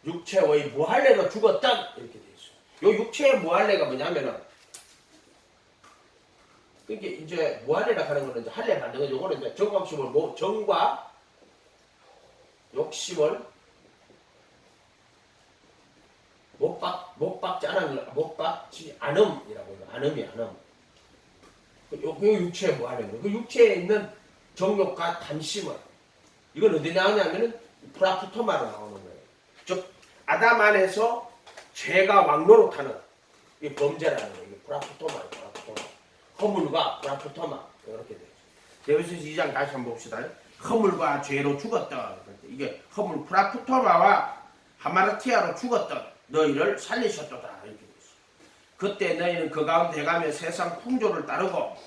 육체의 무할례로 죽었던 이렇게 되어 있어요. 요 육체의 무할례가 뭐냐면은 그게 이제 무할례라 하는 거는 이제 할례 받는 거죠. 요거는 이제 정과 욕심을 못 받지 않음이라고 해요. 않음이 않음. 요 육체의 무할례는 그 육체에 있는 정욕과 탐심을 이건 어디 나오냐면은 프라프토마로 나오는 거예요. 즉 아담 안에서 죄가 왕노릇하는 이 범죄라는 거예요. 이게 프라프토마예요. 프라프토마. 허물과 프라프토마 이렇게 돼요. 에베소서 2장 다시 한번 봅시다. 허물과 죄로 죽었던 이게 허물 프라프토마와 하마르티아로 죽었던 너희를 살리셨도다 이렇게 돼 있어요. 그때 너희는 그 가운데 해가며 세상 풍조를 따르고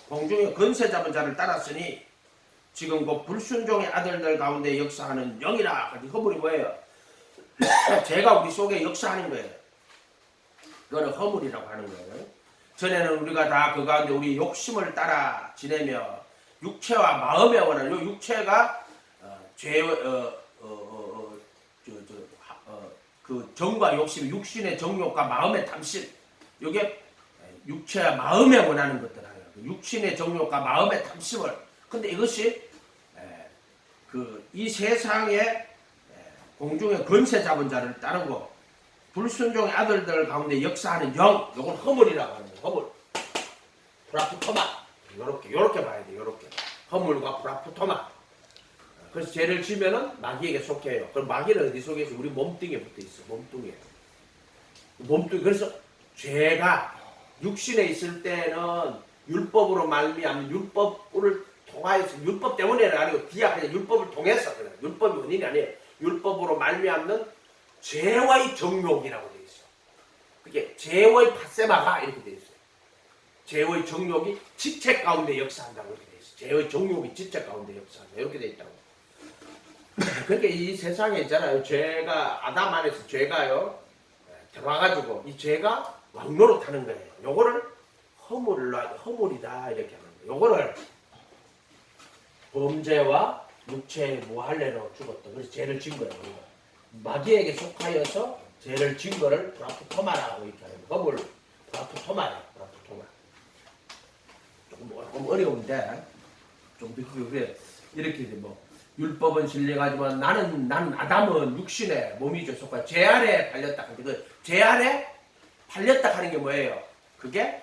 공중의 권세 잡은 자를 따랐으니 지금 그 불순종의 아들들 가운데 역사하는 영이라. 허물이 뭐예요? 죄가 우리 속에 역사하는 거예요. 그거는 허물이라고 하는 거예요. 전에는 우리가 다 그 가운데 우리 욕심을 따라 지내며 육체와 마음에 원하는 요 육체가 그 정과 욕심, 육신의 정욕과 마음의 탐심, 이게 육체와 마음에 원하는 것들 아니에요. 육신의 정욕과 마음의 탐심을. 근데 이것이 이 세상에 공중의 권세 잡은 자를 따르고 불순종의 아들들 가운데 역사하는 영, 이건 허물이라고 하는 거예요. 허물. 프라프토마. 요렇게 봐야 돼요. 요렇게. 허물과 프라프토마. 그래서 죄를 지면은 마귀에게 속해요. 그럼 마귀는 어디 속에 있어? 우리 몸뚱이에 붙어 있어. 몸뚱이에. 그래서 죄가 육신에 있을 때는 율법으로 말미암는 율법을 통하여서 율법 때문에는 아니고 그냥 율법을 통해서 그래. 율법이 원인이 아니에요. 율법으로 말미암는 죄와의 정욕이라고 되어 있어. 그게 죄의 파세마가 이렇게 되어 있어요. 죄의 정욕이 지체 가운데 역사한다고 이렇게 되어 있어. 죄의 정욕이 지체 가운데 역사한다 이렇게 되어 있다고. 그러니까 이 세상에 있잖아요. 죄가 아담 안에서 죄가요 들어와가지고 이 죄가 왕노릇하는 거예요. 요거를 허물이다 이렇게 하는 거예요. 요거를 범죄와 육체의 무할례로 죽었다. 그래서 죄를 진 거예요. 마귀에게 속하여서 죄를 진 거를 프라프토마라고 이렇게 하는 거예요. 허물 프라프토마예요. 프라프토마. 조금 어려운데 좀 그래 이렇게 뭐 율법은 신령하지만 나는 아담은 육신의 몸이죠. 속하 죄 아래 팔렸다. 그 죄 아래 팔렸다 하는 게 뭐예요? 그게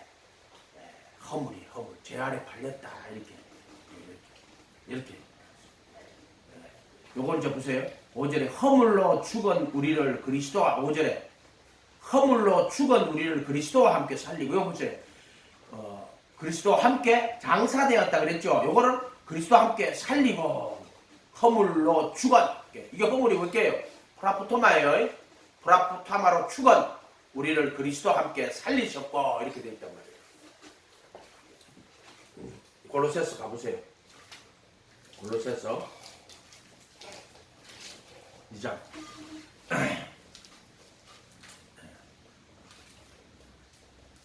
허물. 죄 아래 팔렸다 이렇게. 요걸 좀 보세요. 5절에 허물로 죽은 우리를 그리스도와 5절에 허물로 죽은 우리를 그리스도와 함께 살리고 요 보세요. 그리스도와 함께 장사되었다 그랬죠. 요거를 그리스도와 함께 살리고 허물로 죽은 이게 허물이 뭘게요? 프라프토마예요. 프라프토마로 죽은 우리를 그리스도와 함께 살리셨고 이렇게 되어 있단 말이에요. 골로새서 가보세요. 골로새서 2장.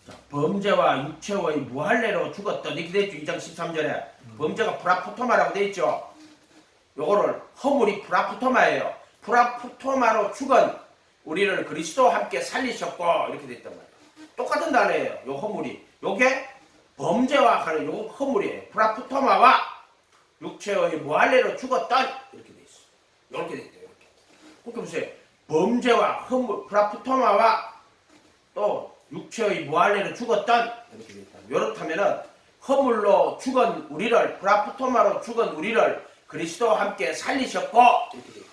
자, 범죄와 육체의 무할례로 죽었던 이렇게 돼 있죠. 2장 13절에 범죄가 프라푸토마라고 돼 있죠. 요거를 허물이 프라푸토마예요. 프라푸토마로 죽은 우리를 그리스도와 함께 살리셨고 이렇게 돼 있단 말이에요. 똑같은 단어예요. 요 허물이. 요게 범죄와 하는 요 허물이에요. 프라푸토마와 육체의 무할례로 죽었던 이렇게 돼 있어요. 이렇게 돼 있대요. 이렇게. 그렇게 보세요. 범죄와 허물, 프라푸토마와 또 육체의 무할례로 죽었던 이렇게 돼 있다. 이렇다면은 허물로 죽은 우리를 프라푸토마로 죽은 우리를 그리스도와 함께 살리셨고 이렇게 돼 있다.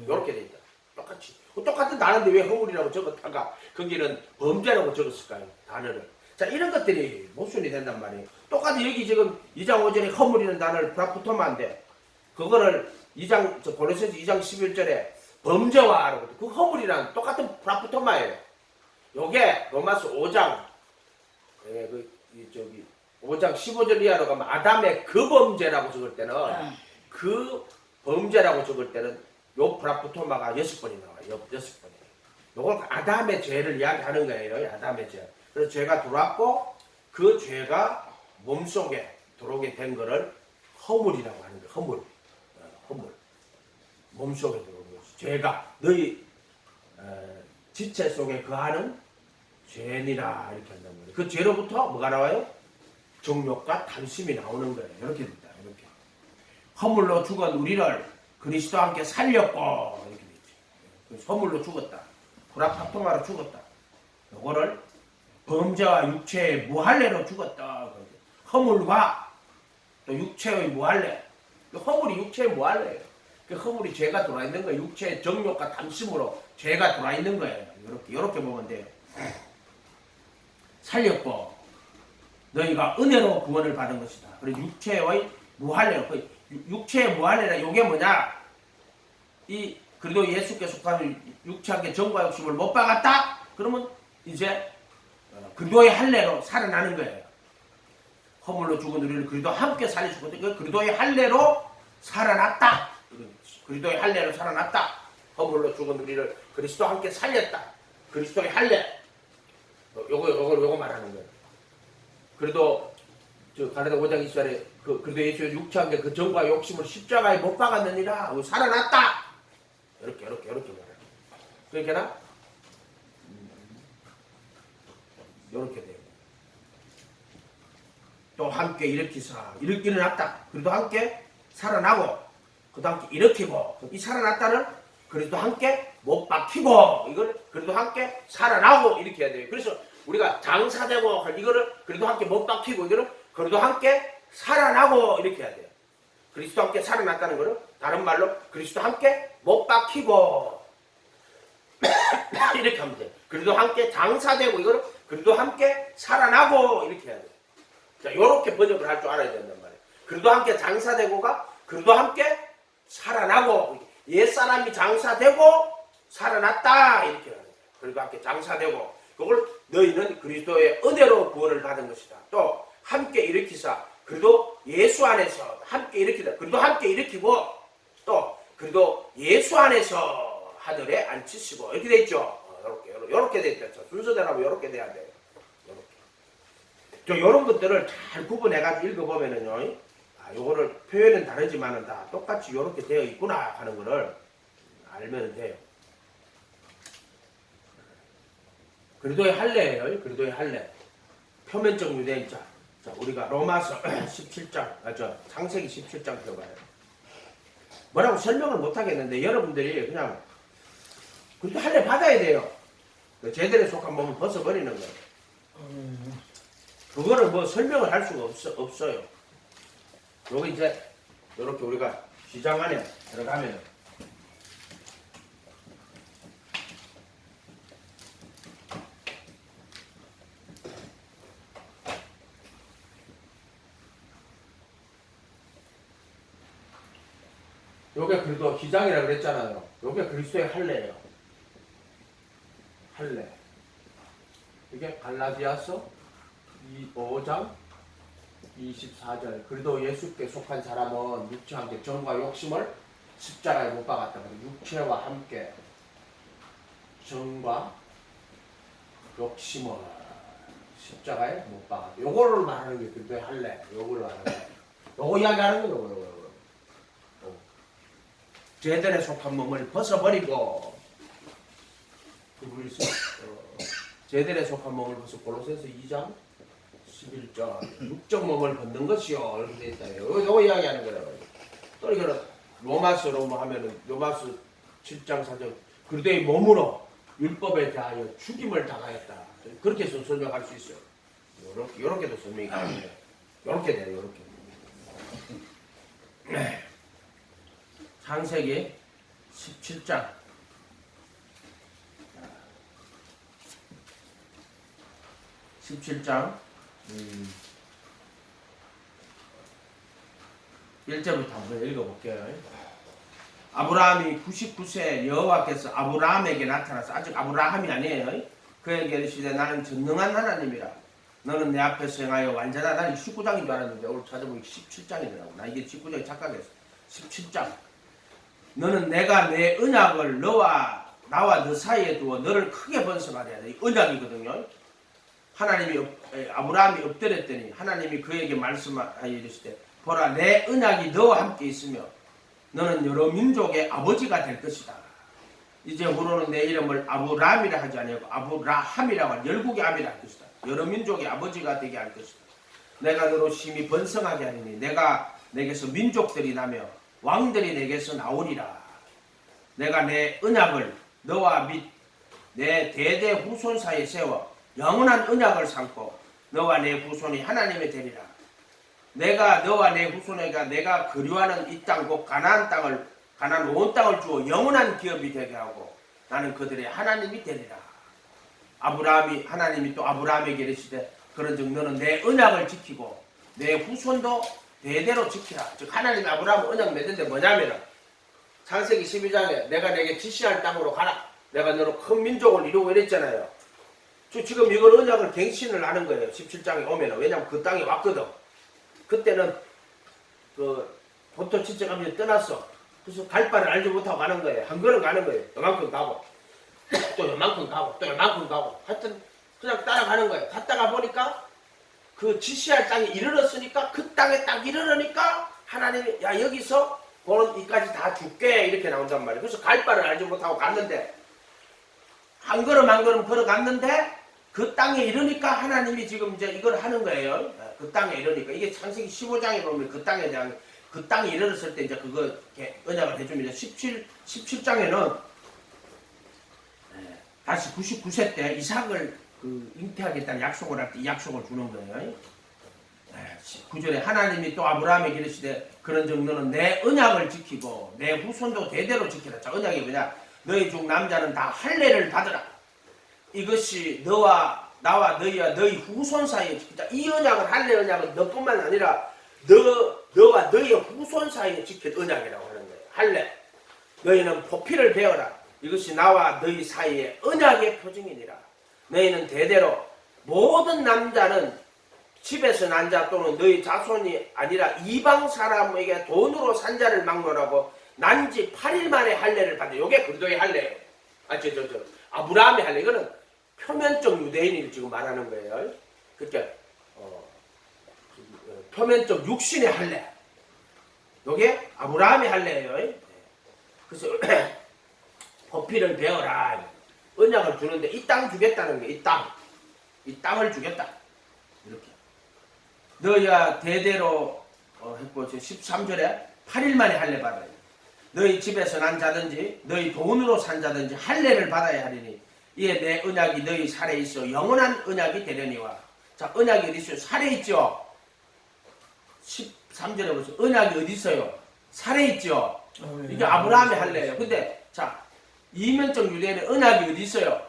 이렇게 돼 있다. 똑같이. 똑같은 단어인데 왜 허물이라고 적었다가 거기는 범죄라고 적었을까요? 단어를. 자, 이런 것들이 모순이 된단 말이에요. 똑같이 여기 지금 2장 5절에 허물이라는 단어를 프라푸토마인데 그거를 골로새서 2장 11절에 범죄와라고 그 허물이랑 똑같은 프라푸토마예요. 요게 로마서 5장 5장 15절 이하로 가면 아담의 그 범죄라고 적을 때는 그 범죄라고 적을 때는 요 프라푸토마가 6번이 나와요. 6번이. 요걸 아담의 죄를 이야기하는 거예요. 아담의 죄. 그래서 죄가 들어왔고 그 죄가 몸속에 들어오게 된 거를 허물이라고 하는 거예요. 허물. 몸속에 들어오는 거죠. 죄가 너희 지체 속에 거하는 죄니라 이렇게 한단 말이에요. 그 죄로부터 뭐가 나와요? 정욕과 탐심이 나오는 거예요. 이렇게 됩니다. 이렇게. 허물로 죽은 우리를 그리스도와 함께 살렸고 이렇게 되죠. 허물로 죽었다. 프라푸토마로 죽었다. 요거를 범죄와 육체의 무할례로 죽었다. 허물과 또 육체의 무할례. 허물이 육체의 무할례예요. 그 허물이 죄가 들어와 있는 거예요. 육체의 정욕과 탐심으로 죄가 들어와 있는 거예요. 이렇게 보면 돼요. 살렸고 너희가 은혜로 구원을 받은 것이다. 그리고 육체의 무할례로 육체의 무할례라 이게 뭐냐? 이 그래도 예수께 속하는 육체한테 정과 욕심을 못 박았다? 그러면 이제 그리스도의 할례로 살아나는 거예요. 허물로 죽은 우리를 그리스도 함께 살리셨거든요. 그리스도의 할례로 살아났다. 그리스도의 할례로 살아났다. 허물로 죽은 우리를 그리스도와 함께 살렸다. 그리스도의 할례. 요거 말하는 거예요. 그래도 가나다 5장 20절에 그래도 예수의 육체한테 그 정과 욕심을 십자가에 못 박았느니라. 살아났다. 이렇게 말해요. 그러니까 이렇게 돼요. 또 함께 일어났다. 그래도 함께 살아나고, 그도 함께 일으키고, 이 살아났다는 그래도 함께 못 박히고, 이걸 그래도 함께 살아나고 이렇게 해야 돼요. 그래서 우리가 장사되고 이거를 그래도 함께 못 박히고, 이거를 그래도 함께 살아나고 이렇게 해야 돼요. 그리스도 함께 살아났다는 거는 다른 말로 그리스도 함께 못 박히고 이렇게 하면 돼요. 그래도 함께 장사되고 이거를 그래도 함께 살아나고 이렇게 해야 돼요. 자, 요렇게 번역을 할 줄 알아야 된단 말이에요. 그래도 함께 장사되고가 그래도 함께 살아나고 옛사람이 장사되고 살아났다 이렇게 해야 돼요. 그래도 함께 장사되고 그걸 너희는 그리스도의 은혜로 구원을 받은 것이다. 또 함께 일으키사 그래도 예수 안에서 함께 일으키다. 그래도 함께 일으키고 또 그래도 예수 안에서 하늘에 앉히시고 이렇게 돼 있죠. 이렇게 돼 있죠. 순서대로 하면 이렇게 돼야 돼요. 이런 것들을 잘 구분해가지고 읽어보면은요, 요거를 표현은 다르지만은 다 똑같이 이렇게 되어 있구나 하는 거를 알면 돼요. 그리스도의 할례예요. 그리스도의 할례. 표면적 유대인자. 자, 우리가 로마서 17장, 창세기 17장 펴봐요. 뭐라고 설명을 못 하겠는데 여러분들이 그냥 그리스도 할례 받아야 돼요. 제대로 속한 몸을 벗어버리는 거예요. 그거는 뭐 설명을 할 수가 없어요. 요거 이제 이렇게 우리가 시장 안에 들어가면 요게 그래도 기장이라고 그랬잖아요. 요게 그리스도의 할례예요. 할례. 이게 갈라디아서 5장 24절 그리도 예수께 속한 사람은 육체와 함께 정과 욕심을 십자가에 못 박았다. 육체와 함께 정과 욕심을 십자가에 못 박았다. 요거를 말하는 게 그리도의 할례. 요거를 말하는 거야. 요거 이야기하는 거야. 요거. 제단에 속한 몸을 벗어버리고 제단에 속한 몸을 벗어 골로새서 2장 11절 육적 몸을 벗는 것이요 이렇게 돼 있다. 요거 이야기하는 거예요. 또 이거는 로마서로 뭐 하면은 로마서 7장 4절 그리도의 몸으로 율법에 대하여 죽임을 당하였다. 그렇게 설명할 수 있어요. 요렇게도 설명이 가능해요. 요렇게 돼요. 요렇게. 창세기 17장 1절부터 한번 읽어볼게요. 아브라함이 99세 여호와께서 아브라함에게 나타나서 아직 아브라함이 아니에요. 그에게 이르시되 나는 전능한 하나님이라. 너는 내 앞에서 행하여 완전하다. 난 19장인 줄 알았는데 오늘 찾아보니 17장이더라고. 나 이게 19장에 착각했어. 17장. 너는 내가 내 언약을 나와 너 사이에 두어 너를 크게 번성하게 하다. 이 언약이거든요. 하나님이 아브라함이 엎드렸더니 하나님이 그에게 말씀하여 이르시되 보라 내 언약이 너와 함께 있으며 너는 여러 민족의 아버지가 될 것이다. 이제 후로는 내 이름을 아브라함이라 하지 아니하고 아브라함이라고 열국의 아비라 할 것이다. 여러 민족의 아버지가 되게 할 것이다. 내가 너로 심히 번성하게 하리니 내가 내게서 민족들이 나며 왕들이 내게서 나오리라. 내가 내 언약을 너와 및 내 대대 후손 사이에 세워 영원한 언약을 삼고 너와 내 후손이 하나님이 되리라. 내가 너와 내 후손에게 내가 그리워하는 이 땅 곧 가나안 온 땅을 주어 영원한 기업이 되게 하고 나는 그들의 하나님이 되리라. 하나님이 또 아브라함에게 이르시되 그런즉 너는 내 언약을 지키고 내 후손도 대대로 지키라. 즉 하나님이 아브라함 언약 맺은데 뭐냐면은 창세기 12장에 내가 내게 지시할 땅으로 가라. 내가 너로 큰 민족을 이루고 이랬잖아요. 지금 이걸 언약을 갱신을 하는 거예요. 17장에 오면은. 왜냐면 그 땅에 왔거든. 그때는 그 보통 친척감이 떠났어. 그래서 갈 바를 알지 못하고 가는 거예요. 한 걸음 가는 거예요. 요만큼 가고 또 요만큼 가고 또 요만큼 가고 하여튼 그냥 따라가는 거예요. 갔다가 보니까 그 지시할 땅에 이르렀으니까 그 땅에 딱 이르르니까 하나님이 야 여기서 너는 이까지 다 줄게 이렇게 나온단 말이에요. 그래서 갈 바를 알지 못하고 갔는데 한 걸음 한 걸음 걸어갔는데 그 땅에 이르니까 하나님이 지금 이제 이걸 하는 거예요. 그 땅에 이르니까 이게 창세기 15장에 보면 그 땅에 대한 그 땅에 이르렀을 때 이제 그거 언약을 해주면 이제 17장에는 다시 99세 때 이삭을 잉태하겠다는 약속을 할 때 이 약속을 주는 거예요. 9절에 하나님이 또 아브라함에게 이르시되 그런즉 너는 내 언약을 지키고 내 후손도 대대로 지키라. 자, 언약이 뭐냐? 너희 중 남자는 다 할례를 받으라. 이것이 나와 너희와 너희 후손 사이에 지키자. 이 언약은 할례 언약은 너뿐만 아니라 너와 너희의 후손 사이에 지킬 언약이라고 하는 거예요. 할례. 너희는 포피를 베어라. 이것이 나와 너희 사이에 언약의 표징이니라. 너희는 대대로 모든 남자는 집에서 난 자 또는 너희 자손이 아니라 이방 사람에게 돈으로 산 자를 막론하고 난지 8일 만에 할례를 받는. 요게 그리도의 할례예요. 아브라함의 할례. 이거는 표면적 유대인을 지금 말하는 거예요. 그러니까 표면적 육신의 할례. 요게 아브라함의 할례예요. 그래서 포피를 베어라. 언약을 주는데 이 땅 주겠다는 게 이 땅을 주겠다. 이렇게. 너희야 대대로 했고 13절에 8일 만에 할례 받아야 돼. 너희 집에서 난 자든지 너희 돈으로 산 자든지 할례를 받아야 하리니 이에 내 언약이 너희 살에 있어 영원한 언약이 되려니와. 자, 언약이 어디 있어요? 살에 있죠. 13절에 보세요. 언약이 어디 있어요? 살에 있죠. 이게 아브라함의 할례예요. 근데 자, 이면적 유대인의 언약이 어디 있어요?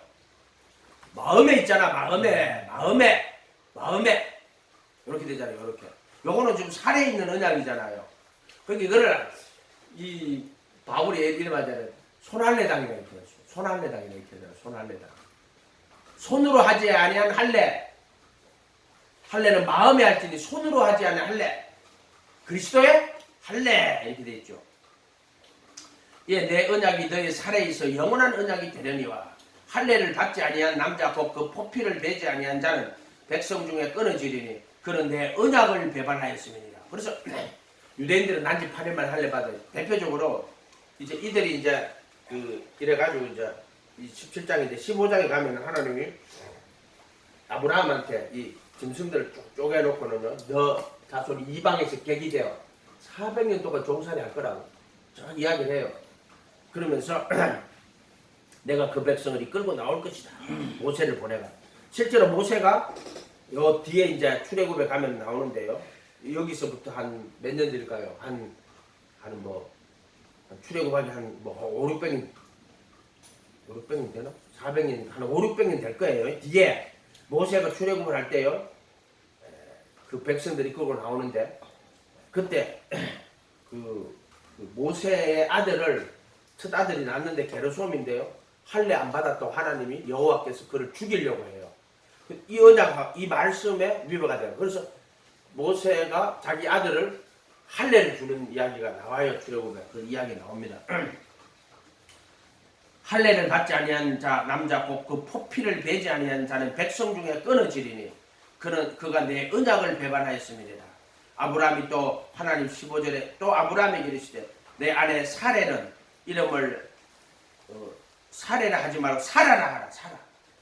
마음에 있잖아. 마음에 이렇게 되잖아요. 이렇게. 요거는 지금 살에 있는 언약이잖아요. 그러니까 이거를 이 바울이 이름하자면 손할례당이라 이렇게 해요. 손할례당이라 이렇게 해요. 손할례당. 손으로 하지 아니한 할례. 할례는 마음에 할지니 손으로 하지 않은 할례. 그리스도의 할례 이렇게 되어 있죠. 예, 내 언약이 너희 살에 있어 영원한 언약이 되려니와 할례를 받지 아니한 남자 곧 그 포피를 베지 아니한 자는 백성 중에 끊어지리니 그는 내 언약을 배반하였음이니라. 그래서 유대인들은 난지 8일만 할례 받아요. 대표적으로 이제 이들이 이제 이래가지고 이제 이 17장인데 15장에 가면 하나님이 아브라함한테 이 짐승들을 쭉 쪼개놓고는요, 너 자손이 이방에서 객이 되어 400년 동안 종살이 할 거라고 쫙 이야기를 해요. 그러면서 내가 그 백성을 이끌고 나올 것이다. 모세를 보내가. 실제로 모세가 요 뒤에 이제 출애굽에 가면 나오는데요. 여기서부터 한 몇 년 될까요? 출애굽하기 한 5, 600년 500년 되나? 400년, 한 5, 600년 될 거예요. 뒤에 모세가 출애굽을 할 때요. 그 백성들이 끌고 나오는데 그때 그 모세의 첫 아들이 낳았는데 게르솜인데요. 할례 안 받았다고 하나님이 여호와께서 그를 죽이려고 해요. 이 언약, 이 말씀에 위배가 돼요. 그래서 모세가 자기 아들을 할례를 주는 이야기가 나와요. 출애굽에 그 이야기 나옵니다. 할례를 받지 아니한 자 남자 곧 그 포피를 베지 아니한 자는 백성 중에 끊어지리니 그가 내 언약을 배반하였음이니라. 아브라함이 또 하나님 15절에 또 아브라함에게 이르시되 내 아내 사레는 이름을 사레라 하지 말고 사라라 하라. 사라.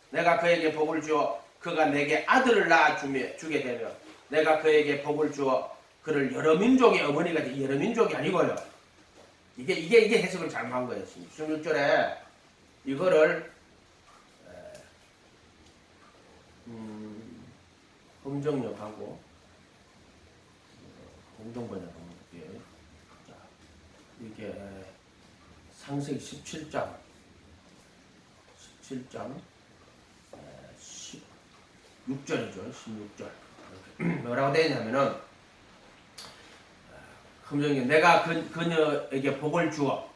내가 그에게 복을 주어 그가 내게 아들을 낳아 주게 되며 내가 그에게 복을 주어 그를 여러 민족의 어머니가 되. 여러 민족이 아니고요. 이게 해석을 잘못한 거예요. 16절에 이거를 검정역하고 공동번역하고 자, 이게 창세기 17장 16절이죠. 16절 뭐라고 되어 있냐면은 검정역 내가 그녀에게 복을 주어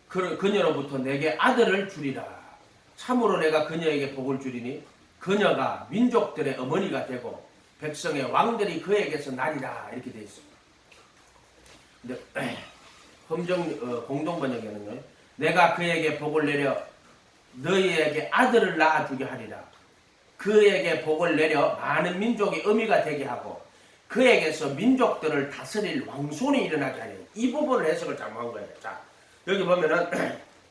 그녀로부터 내게 아들을 주리라. 참으로 내가 그녀에게 복을 주리니 그녀가 민족들의 어머니가 되고 백성의 왕들이 그에게서 나리라. 이렇게 되어 있습니다. 근데 공동번역에는요. 내가 그에게 복을 내려 너희에게 아들을 낳아주게 하리라. 그에게 복을 내려 많은 민족의 어미가 되게 하고 그에게서 민족들을 다스릴 왕손이 일어나게 하리라. 이 부분을 해석을 잘못한 거예요. 자, 여기 보면은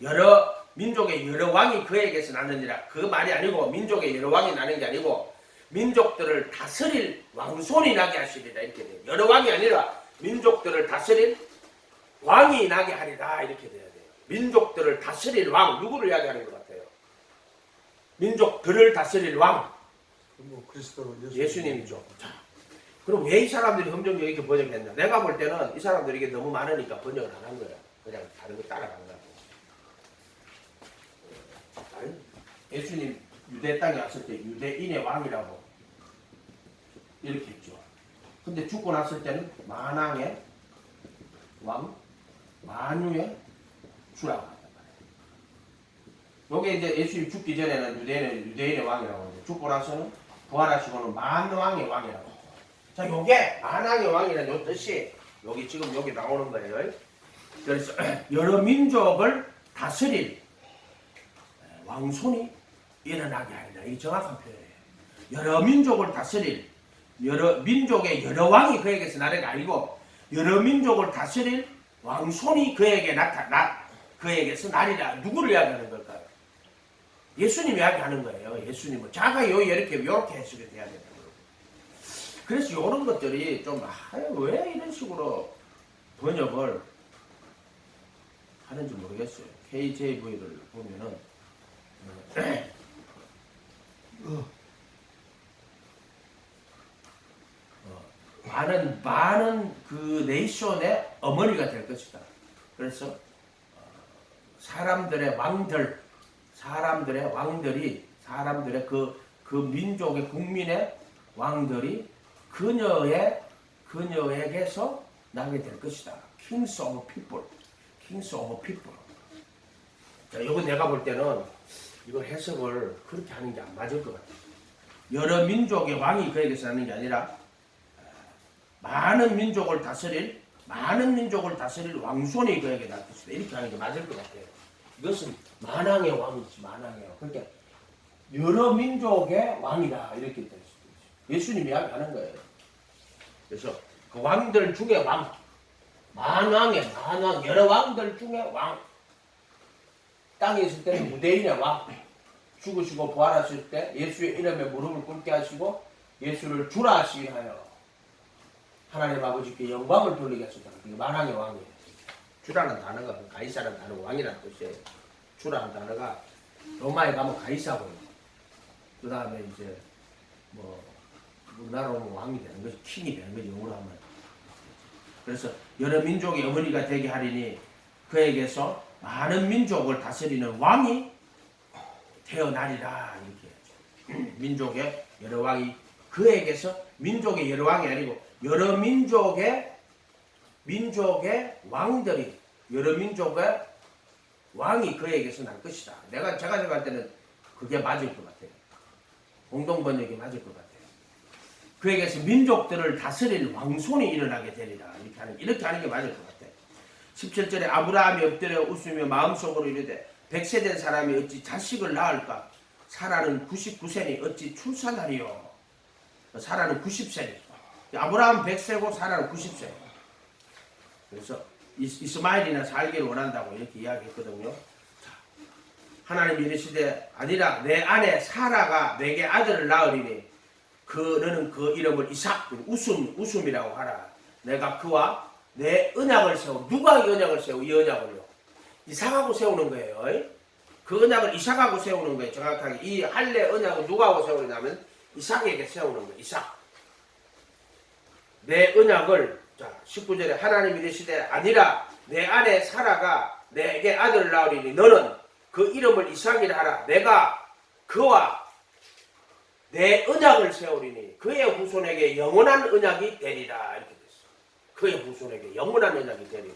여러 민족의 여러 왕이 그에게서 나느니라. 그 말이 아니고 민족의 여러 왕이 나는 게 아니고 민족들을 다스릴 왕손이 나게 하시리라. 이렇게 돼요. 여러 왕이 아니라 민족들을 다스릴 왕이 나게 하리라. 이렇게 돼야 돼요. 민족들을 다스릴 왕. 누구를 이야기하는 것 같아요? 민족들을 다스릴 왕. 그리스도 예수님이죠. 자, 그럼 왜 이 사람들이 검정역 이렇게 번역했냐? 내가 볼 때는 이 사람들이 이게 너무 많으니까 번역을 안 한 거야. 그냥 다른 거 따라간 거야. 예수님 유대 땅에 왔을 때 유대인의 왕이라고 이렇게 했죠. 근데 죽고 났을 때는 만왕의 왕, 만유의 주라고 한단 말이에요. 요게 이제 예수님 죽기 전에는 유대인의 왕이라고 하죠. 죽고 나서는 부활하시고는 만왕의 왕이라고 하죠. 자, 요게 만왕의 왕이라는 요 뜻이 여기 지금 여기 나오는 거예요. 그래서 여러 민족을 다스릴 왕손이 일어나게 하리라. 이게 정확한 표현이에요. 여러 민족을 다스릴 여러 민족의 여러 왕이 그에게서 나라가 아니고 여러 민족을 다스릴 왕손이 그에게 그에게서 나리라. 누구를 이야기하는 걸까요? 예수님 이야기하는 거예요. 예수님은 자가 이렇게 해석이 돼야 된다. 그래서 이런 것들이 좀 왜 이런 식으로 번역을 하는지 모르겠어요. KJV를 보면은 많은 그 네이션의 어머니가 될 것이다. 그래서 사람들의 왕들이 그 민족의 국민의 왕들이 그녀에게서 나게 될 것이다. Kings of people. 자, 이거 내가 볼 때는 이거 해석을 그렇게 하는 게 안 맞을 것 같아요. 여러 민족의 왕이 그에게서 나는 게 아니라 많은 민족을 다스릴 왕손이 그에게 날 것이다. 이렇게 하는 게 맞을 것 같아요. 이것은 만왕의 왕이지, 만왕의 왕. 그러니까 여러 민족의 왕이다 이렇게 될 수도 있어요. 예수님이 이야기하는 거예요. 그래서 그 왕들 중에 왕, 만왕의 만왕, 여러 왕들 중에 왕. 땅에 있을 때는 유대인의 왕, 죽으시고 부활하실 때 예수의 이름에 무릎을 꿇게 하시고 예수를 주라 하시게 하여 하나님 아버지께 영광을 돌리게 하셨다. 이게 만왕의 왕이에요. 주라는 단어가 가이사라는 단어고 왕이라는 뜻이에요. 주라는 단어가 로마에 가면 가이사고요. 그 다음에 이제 뭐 우리나라로 오면 왕이 되는 거지, 킹이 되는 거지, 영어로 하면. 그래서 여러 민족의 어머니가 되게 하리니 그에게서 많은 민족을 다스리는 왕이 태어나리라 이렇게 하죠. 민족의 여러 왕이 그에게서, 민족의 여러 왕이 아니고 여러 민족의 왕들이, 여러 민족의 왕이 그에게서 날 것이다. 제가 생각할 때는 그게 맞을 것 같아요. 공동번역이 맞을 것 같아요. 그에게서 민족들을 다스릴 왕손이 일어나게 되리라. 이렇게 하는 게 맞을 것 같아요. 17절에 아브라함이 엎드려 웃으며 마음속으로 이르되 100세 된 사람이 어찌 자식을 낳을까? 사라는 99세니 어찌 출산하리요? 사라는 90세니. 아브라함 100세고 사라는 90세. 그래서 이스마엘이나 살기를 원한다고 이렇게 이야기했거든요. 자, 하나님이 이르시되 아니라 내 아내 사라가 내게 아들을 낳으리니 너는 그 이름을 이삭, 웃음이라고 하라. 내가 그와 내 언약을 세워. 누가 이 언약을 세워? 이 언약을요. 이삭하고 세우는 거예요. 그 언약을 이삭하고 세우는 거예요. 정확하게 이 할례 언약을 누가하고 세우냐면 이삭에게 세우는 거예요. 이삭. 내 언약을, 자 19절에 하나님이 이르시되 아니라 내 아내 사라가 내게 아들을 낳으리니 너는 그 이름을 이삭이라 하라. 내가 그와 내 언약을 세우리니 그의 후손에게 영원한 언약이 되리라. 이렇게 됐어. 그의 후손에게 영원한 언약이 되리라.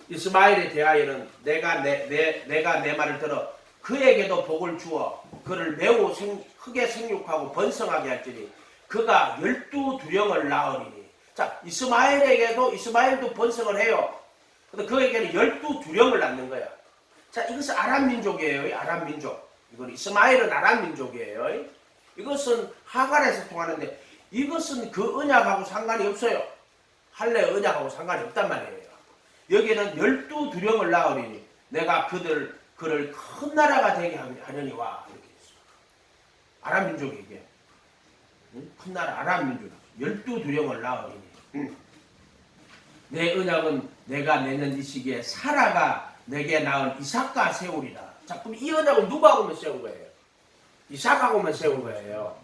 이스마엘에 대하여는 내가 내 말을 들어 그에게도 복을 주어 그를 매우 크게 생육하고 번성하게 할지니 그가 12두령을 낳으리니. 자, 이스마엘도 번성을 해요. 근데 그에게는 12두령을 낳는 거야. 자, 이것은 아람 민족이에요. 아람 민족. 이건 이스마엘은 아람 민족이에요. 이것은 하갈에서 통하는데 이것은 그 언약하고 상관이 없어요. 할례 언약하고 상관이 없단 말이에요. 여기는 12두령을 낳으리니 내가 그를 큰 나라가 되게 하려니와 이렇게 했어. 아람 민족에게 큰 나라 아람 민족 12두령을 낳으리니 내 언약은 내가 내는 이 시기에 사라가 내게 낳은 이삭과 세우리라. 자, 그럼 이 언약은 누구하고만 세운 거예요? 이삭하고만 세운 거예요.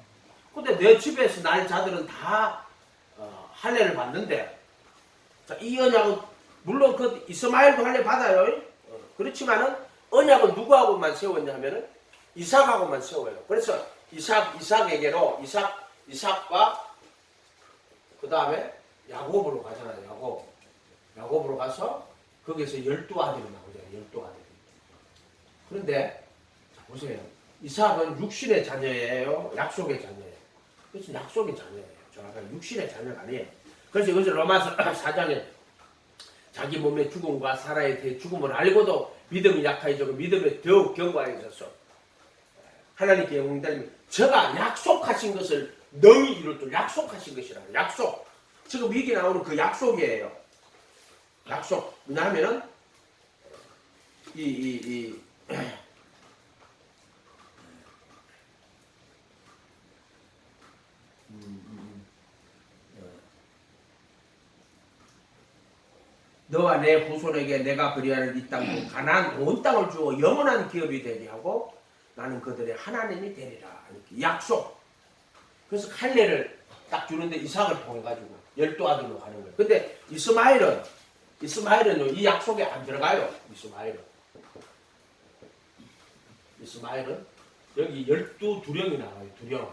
근데 내 집에서 날 자들은 다 할례를 받는데, 자, 이 언약은 물론 그 이스마엘도 할례 받아요. 그렇지만은 언약은 누구하고만 세웠냐 하면은 이삭하고만 세워요. 그래서 이삭에게로 이삭과 그 다음에 야곱으로 가잖아요. 야곱으로 가서 거기서 12아들이 나오잖아요. 12아들이. 그런데 자, 보세요. 이삭은 육신의 자녀예요? 약속의 자녀예요? 그래서 약속의 자녀예요. 정확하게 육신의 자녀가 아니에요. 그래서 여기서 로마서 4장에 자기 몸의 죽음과 사라의 대 죽음을 알고도 믿음이 약하여지고 믿음에 더욱 견고하여져서 하나님께 영광되면 저가 약속하신 것을 능히 이룰 줄 약속하신 것이라고. 약속. 지금 이게 나오는 그 약속이에요. 약속. 왜냐하면은 너와 내 후손에게 내가 그리하는 이 땅 가나안 온 땅을 주어 영원한 기업이 되게 하고 나는 그들의 하나님이 되리라. 이렇게 약속. 그래서 할례를 딱 주는데 이삭을 통해 가지고 12아들로 가는 거예요. 근데 이스마엘은 이 약속에 안 들어가요. 이스마엘은 여기 12두령이 나와요. 두령.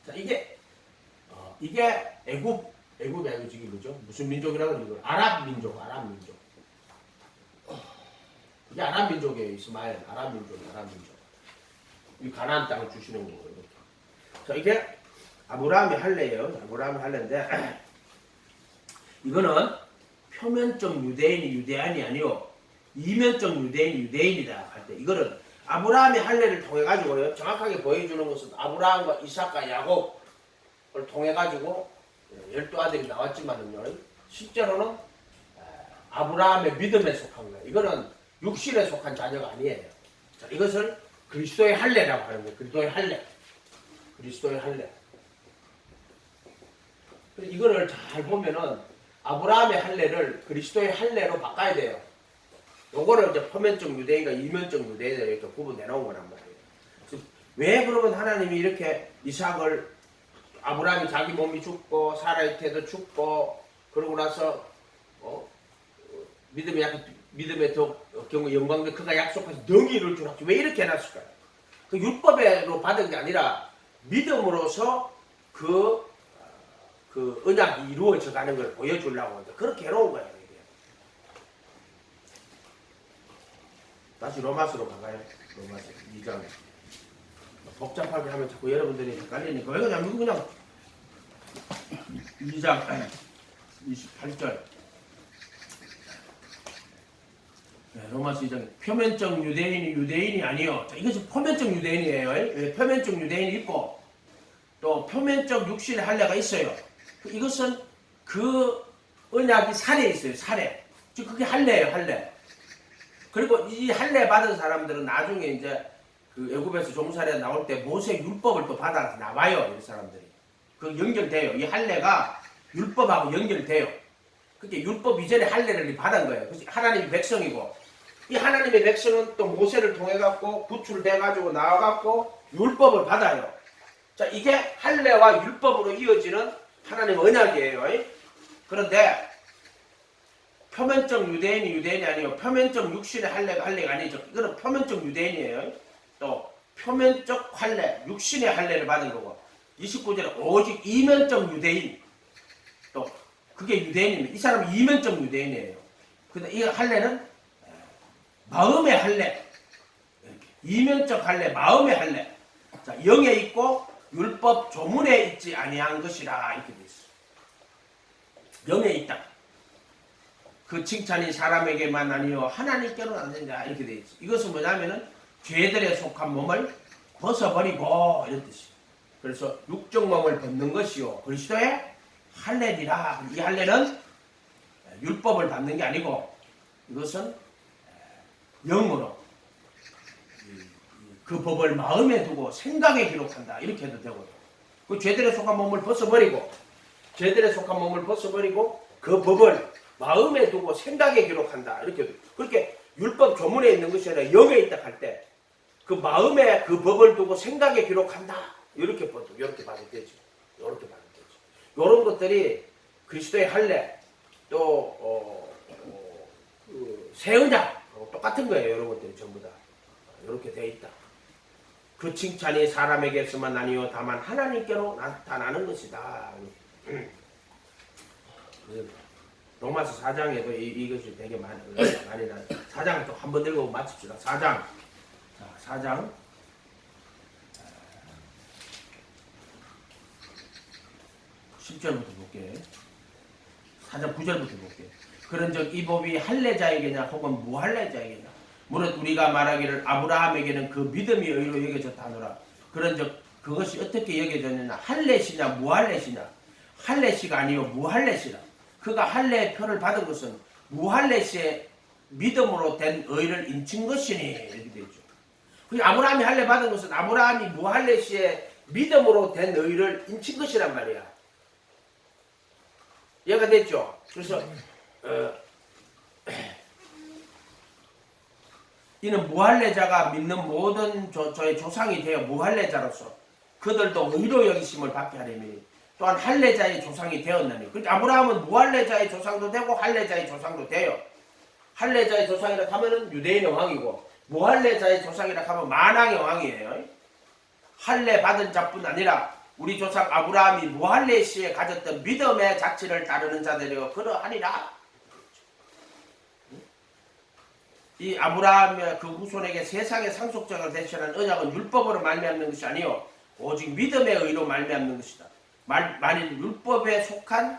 자, 이게 애굽이 아니고 지금 뭐죠? 무슨 민족이라고 그러죠? 아랍 민족. 이게 아랍 민족이에요. 이스마엘 아랍 민족. 이 가나안 땅을 주시는 거예요. 이렇게. 자, 이게 아브라함의 할례예요. 아브라함의 할례인데 이거는 표면적 유대인이 유대인이 아니요 이면적 유대인이 유대인이다 할 때 이거는 아브라함의 할례를 통해 가지고요 정확하게 보여주는 것은 아브라함과 이삭과 야곱을 통해 가지고 12아들이 나왔지만은요 실제로는 아브라함의 믿음에 속한 거예요. 이거는 육신에 속한 자녀가 아니에요. 자, 이것을 그리스도의 할례라고 하는 거예요. 그리스도의 할례. 그리스도의 할례. 이거를 잘 보면은 아브라함의 할례를 그리스도의 할례로 바꿔야 돼요. 요거를 이제 표면적 유대인과 이면적 유대인을 이렇게 구분해 놓은 거란 말이에요. 왜 그러면 하나님이 이렇게 이삭을 아브라함이 자기 몸이 죽고 사라의 태도 죽고 그러고 나서 믿음의 경우 영광의 그가 약속해서 능히 이룰 줄 알았지. 왜 이렇게 해놨을까요? 그 율법으로 받은 게 아니라 믿음으로서 그 언약이 이루어져 가는 걸 보여주려고 그렇게 해놓은 거예요. 이게. 다시 로마서로 가가요. 로마서 2장. 복잡하게 하면 자꾸 여러분들이 헷갈리니까 왜 그냥 이거 그냥 2장 28절. 네, 로마서 2장 표면적 유대인이 유대인이 아니요. 자, 이것이 표면적 유대인이에요. 표면적 유대인이 있고 또 표면적 육신의 할례가 있어요. 이것은 그 언약이 살에 있어요. 살에. 즉 그게 할례예요. 할례. 그리고 이 할례 받은 사람들은 나중에 이제 그 애굽에서 종살이 나올 때 모세 율법을 또 받아서 나와요. 이 사람들이. 그 연결돼요. 이 할례가 율법하고 연결돼요. 그게 율법 이전에 할례를 받은 거예요. 그래서 하나님의 백성이고 이 하나님의 백성은 또 모세를 통해 갖고 구출돼 가지고 나와 갖고 율법을 받아요. 자, 이게 할례와 율법으로 이어지는 하나님의 언약이에요. 그런데 표면적 유대인이 유대인이 아니고 표면적 육신의 할례가 할례가 아니죠. 이거는 표면적 유대인이에요. 또 표면적 할례, 육신의 할례를 받은 거고 29절에 오직 이면적 유대인 또 그게 유대인입니다. 이 사람은 이면적 유대인이에요. 근데 이 할례는 마음의 할례, 이면적 할례, 마음의 할례. 자, 영에 있고 율법 조문에 있지 아니한 것이라 이렇게 돼 있어. 영에 있다. 그 칭찬이 사람에게만 아니요 하나님께로는 안 된다 이렇게 돼 있어. 이것은 뭐냐면은 죄들에 속한 몸을 벗어버리고 이런 뜻이에요. 그래서 육적 몸을 벗는 것이요 그리스도의 할례니라. 이 할례는 율법을 받는 게 아니고 이것은 영으로 그 법을 마음에 두고 생각에 기록한다 이렇게 해도 되고요. 그 죄들에 속한 몸을 벗어버리고 그 법을 마음에 두고 생각에 기록한다 이렇게. 그렇게 율법 조문에 있는 것이 아니라 영에 있다 할 때 그 마음에 그 법을 두고 생각에 기록한다 이렇게 봐도 봐도 되죠. 이렇게 봐도 되죠. 이런 것들이 그리스도의 할례 또 새 언약 똑같은 거예요. 이런 것들이 전부 다 이렇게 돼 있다. 그 칭찬이 사람에게서만 아니요 다만 하나님께로 나타나는 것이다. 로마서 4장에도 이것이 되게 많이 나요. 4장 또 한 번 읽고 마칩시다. 4장. 자, 4장. 10절부터 볼게. 4장 9절부터 볼게. 그런즉 이 법이 할례자에게냐 혹은 무할례자에게냐 무릇 우리가 말하기를 아브라함에게는 그 믿음이 의로 여겨졌다 하노라. 그런즉 그것이 어떻게 여겨졌느냐 할례시냐 무할례시냐 할례시가 아니요 무할례시라. 그가 할례의 표를 받은 것은 무할례시의 믿음으로 된 의를 인친 것이니 이렇게 되죠. 아브라함이 할례 받은 것은 아브라함이 무할례시의 믿음으로 된 의를 인친 것이란 말이야. 이해가 됐죠? 그래서 이는 무할례자가 믿는 모든 저의 조상이 되어 무할례자로서 그들도 의로 여기심을 받게 하려니 또한 할례자의 조상이 되었나니. 그러니까 아브라함은 무할례자의 조상도 되고 할례자의 조상도 돼요. 할례자의 조상이라 하면은 유대인의 왕이고 무할례자의 조상이라 하면 만왕의 왕이에요. 할례 받은 자뿐 아니라 우리 조상 아브라함이 무할례 시에 가졌던 믿음의 자취를 따르는 자들이요 그러하니라. 이 아브라함의 그 후손에게 세상의 상속자가 되시라는 언약은 율법으로 말미암는 것이 아니요 오직 믿음의 의로 말미암는 것이다. 만일 율법에 속한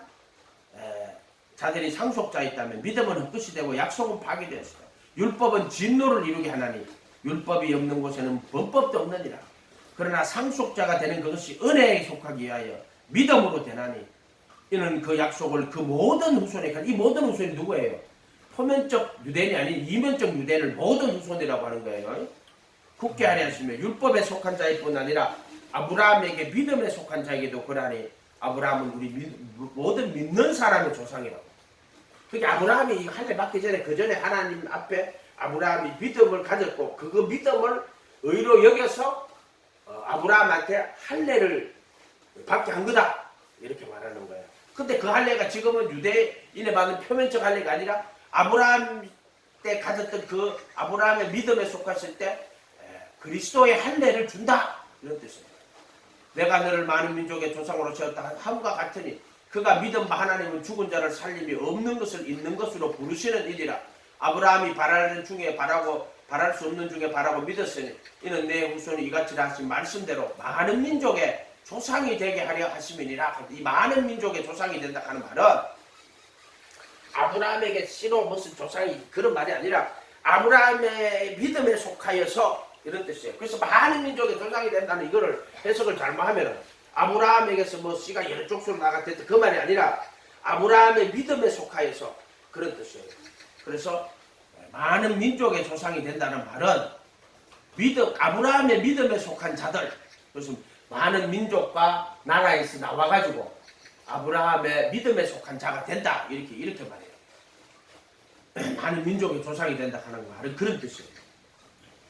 자들이 상속자 있다면 믿음은 헛것이 되고 약속은 파괴되었다. 율법은 진노를 이루게 하나니 율법이 없는 곳에는 범법도 없느니라. 그러나 상속자가 되는 그것이 은혜에 속하기 위하여 믿음으로 되나니 이는 그 약속을 그 모든 후손에 이 모든 후손이 누구예요? 표면적 유대인이 아닌 이면적 유대인을 모든 후손이라고 하는 거예요. 굳게 하려 하시며 율법에 속한 자일 뿐 아니라 아브라함에게 믿음에 속한 자에게도 그러하니 아브라함은 우리 모든 믿는 사람의 조상이라고. 그러니까 아브라함이 이 할례 받기 전에 그 전에 하나님 앞에 아브라함이 믿음을 가졌고 그 믿음을 의로 여겨서 아브라함한테 할례를 받게 한 거다 이렇게 말하는 거예요. 근데 그 할례가 지금은 유대인에 받는 표면적 할례가 아니라 아브라함 때 가졌던 그 아브라함의 믿음에 속했을 때 그리스도의 할례를 준다 이런 뜻입니다. 내가 너를 많은 민족의 조상으로 세웠다 함과 같으니 그가 믿음과 하나님은 죽은 자를 살림이 없는 것을 있는 것으로 부르시는 일이라. 아브라함이 바라는 중에 바라고 바랄 수 없는 중에 바라고 믿었으니 이는 내 후손이 이같이 하신 말씀대로 많은 민족의 조상이 되게 하려 하심이니라. 이 많은 민족의 조상이 된다 하는 말은 아브라함에게 씨로 무슨 조상이 그런 말이 아니라 아브라함의 믿음에 속하여서 이런 뜻이에요. 그래서 많은 민족의 조상이 된다는 이거를 해석을 잘못하면 아브라함에게서 뭐 씨가 여러 족수로 나갔다 그 말이 아니라 아브라함의 믿음에 속하여서 그런 뜻이에요. 그래서 많은 민족의 조상이 된다는 말은 아브라함의 믿음에 속한 자들, 그래서 많은 민족과 나라에서 나와가지고 아브라함의 믿음에 속한 자가 된다 이렇게 말해요. 많은 민족의 조상이 된다 하는 말은 그런 뜻이에요.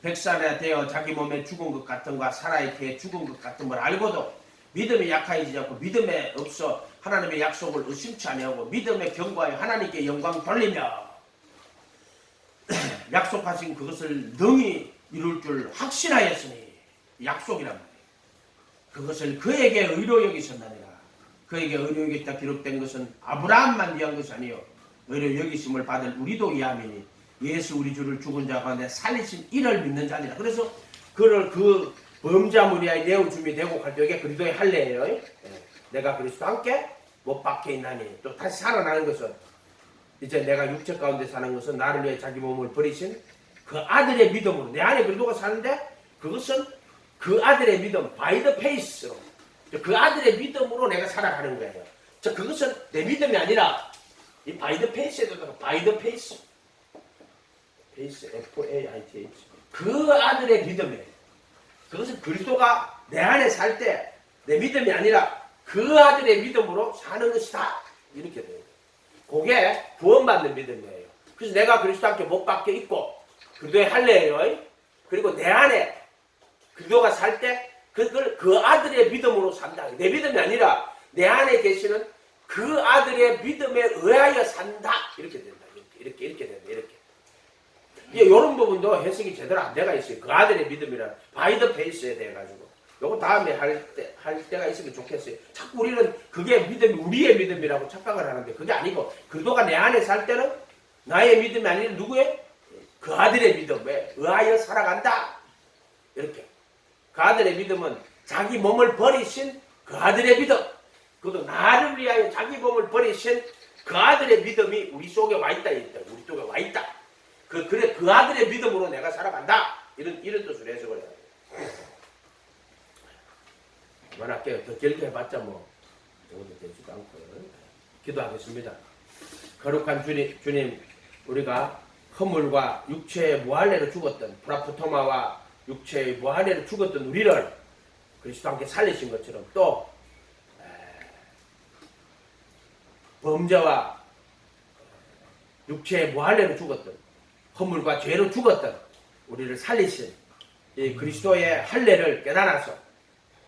백살에 되어 자기 몸에 죽은 것 같은 거 살아있게 죽은 것 같은 걸 알고도 믿음이 약해지지 않고 믿음에 없어 하나님의 약속을 의심치 아니하고 믿음에 견고하여 하나님께 영광 돌리며 약속하신 그것을 능히 이룰 줄 확신하였으니 약속이란 말이에요. 그것을 그에게 의로 여기셨나니라. 그에게 의로 여기다 기록된 것은 아브라함만 위한 것이 아니요 의로 여기심을 받을 우리도 위함이니 예수 우리 주를 죽은 자 가운데 살리신 이를 믿는 자니라. 그래서 그를 그 범자무리하여 내어줌이 되고 갈 때에 그리스도의 할례예요. 내가 그리스도와 함께 못 박혀 있나니 또 다시 살아나는 것은 이제 내가 육체 가운데 사는 것은 나를 위해 자기 몸을 버리신 그 아들의 믿음으로 내 안에 그리스도가 사는데 그것은 그 아들의 믿음 by the faith로 그 아들의 믿음으로 내가 살아가는 거예요. 그것은 내 믿음이 아니라 이 by the faith에도 by the faith F-A-I-T-H 그 아들의 믿음이에요. 그것은 그리스도가 내 안에 살 때 내 믿음이 아니라 그 아들의 믿음으로 사는 것이다 이렇게 돼요. 그게 구원받는 믿음이에요. 그래서 내가 그리스도와 함께 못 박혀 있고 그리스도의 할례예요. 그리고 내 안에 그리스도가 살 때 그걸 그 아들의 믿음으로 산다. 내 믿음이 아니라 내 안에 계시는 그 아들의 믿음에 의하여 산다 이렇게 된다. 이렇게 된다. 이렇게. 이런 부분도 해석이 제대로 안 돼가 있어요. 그 아들의 믿음이란 바이더 페이스에 대해 가지고 요거 다음에 할 때가 있으면 좋겠어요. 자꾸 우리는 그게 믿음이 우리의 믿음이라고 착각을 하는데 그게 아니고 그리스도가 내 안에 살 때는 나의 믿음이 아니라 누구의? 그 아들의 믿음에 의하여 살아간다. 이렇게. 그 아들의 믿음은 자기 몸을 버리신 그 아들의 믿음. 그것도 나를 위하여 자기 몸을 버리신 그 아들의 믿음이 우리 속에 와 있다. 우리 속에 와 있다. 그래 그 아들의 믿음으로 내가 살아간다. 이런 뜻으로 해석을 해요. 그만할게요. 더 길게 해봤자 뭐 정도 되지도 않고요. 기도하겠습니다. 거룩한 주님, 우리가 허물과 육체의 무할례로 죽었던 프라프토마와 육체의 무할례로 죽었던 우리를 그리스도와 함께 살리신 것처럼 또 범죄와 육체의 무할례로 죽었던 허물과 죄로 죽었던 우리를 살리신 이 그리스도의 할례를 깨달아서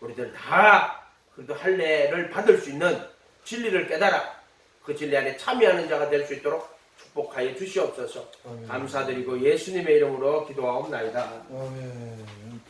우리들 다 그래도 할례를 받을 수 있는 진리를 깨달아 그 진리 안에 참여하는 자가 될 수 있도록 축복하여 주시옵소서. 아멘. 감사드리고 예수님의 이름으로 기도하옵나이다. 아멘.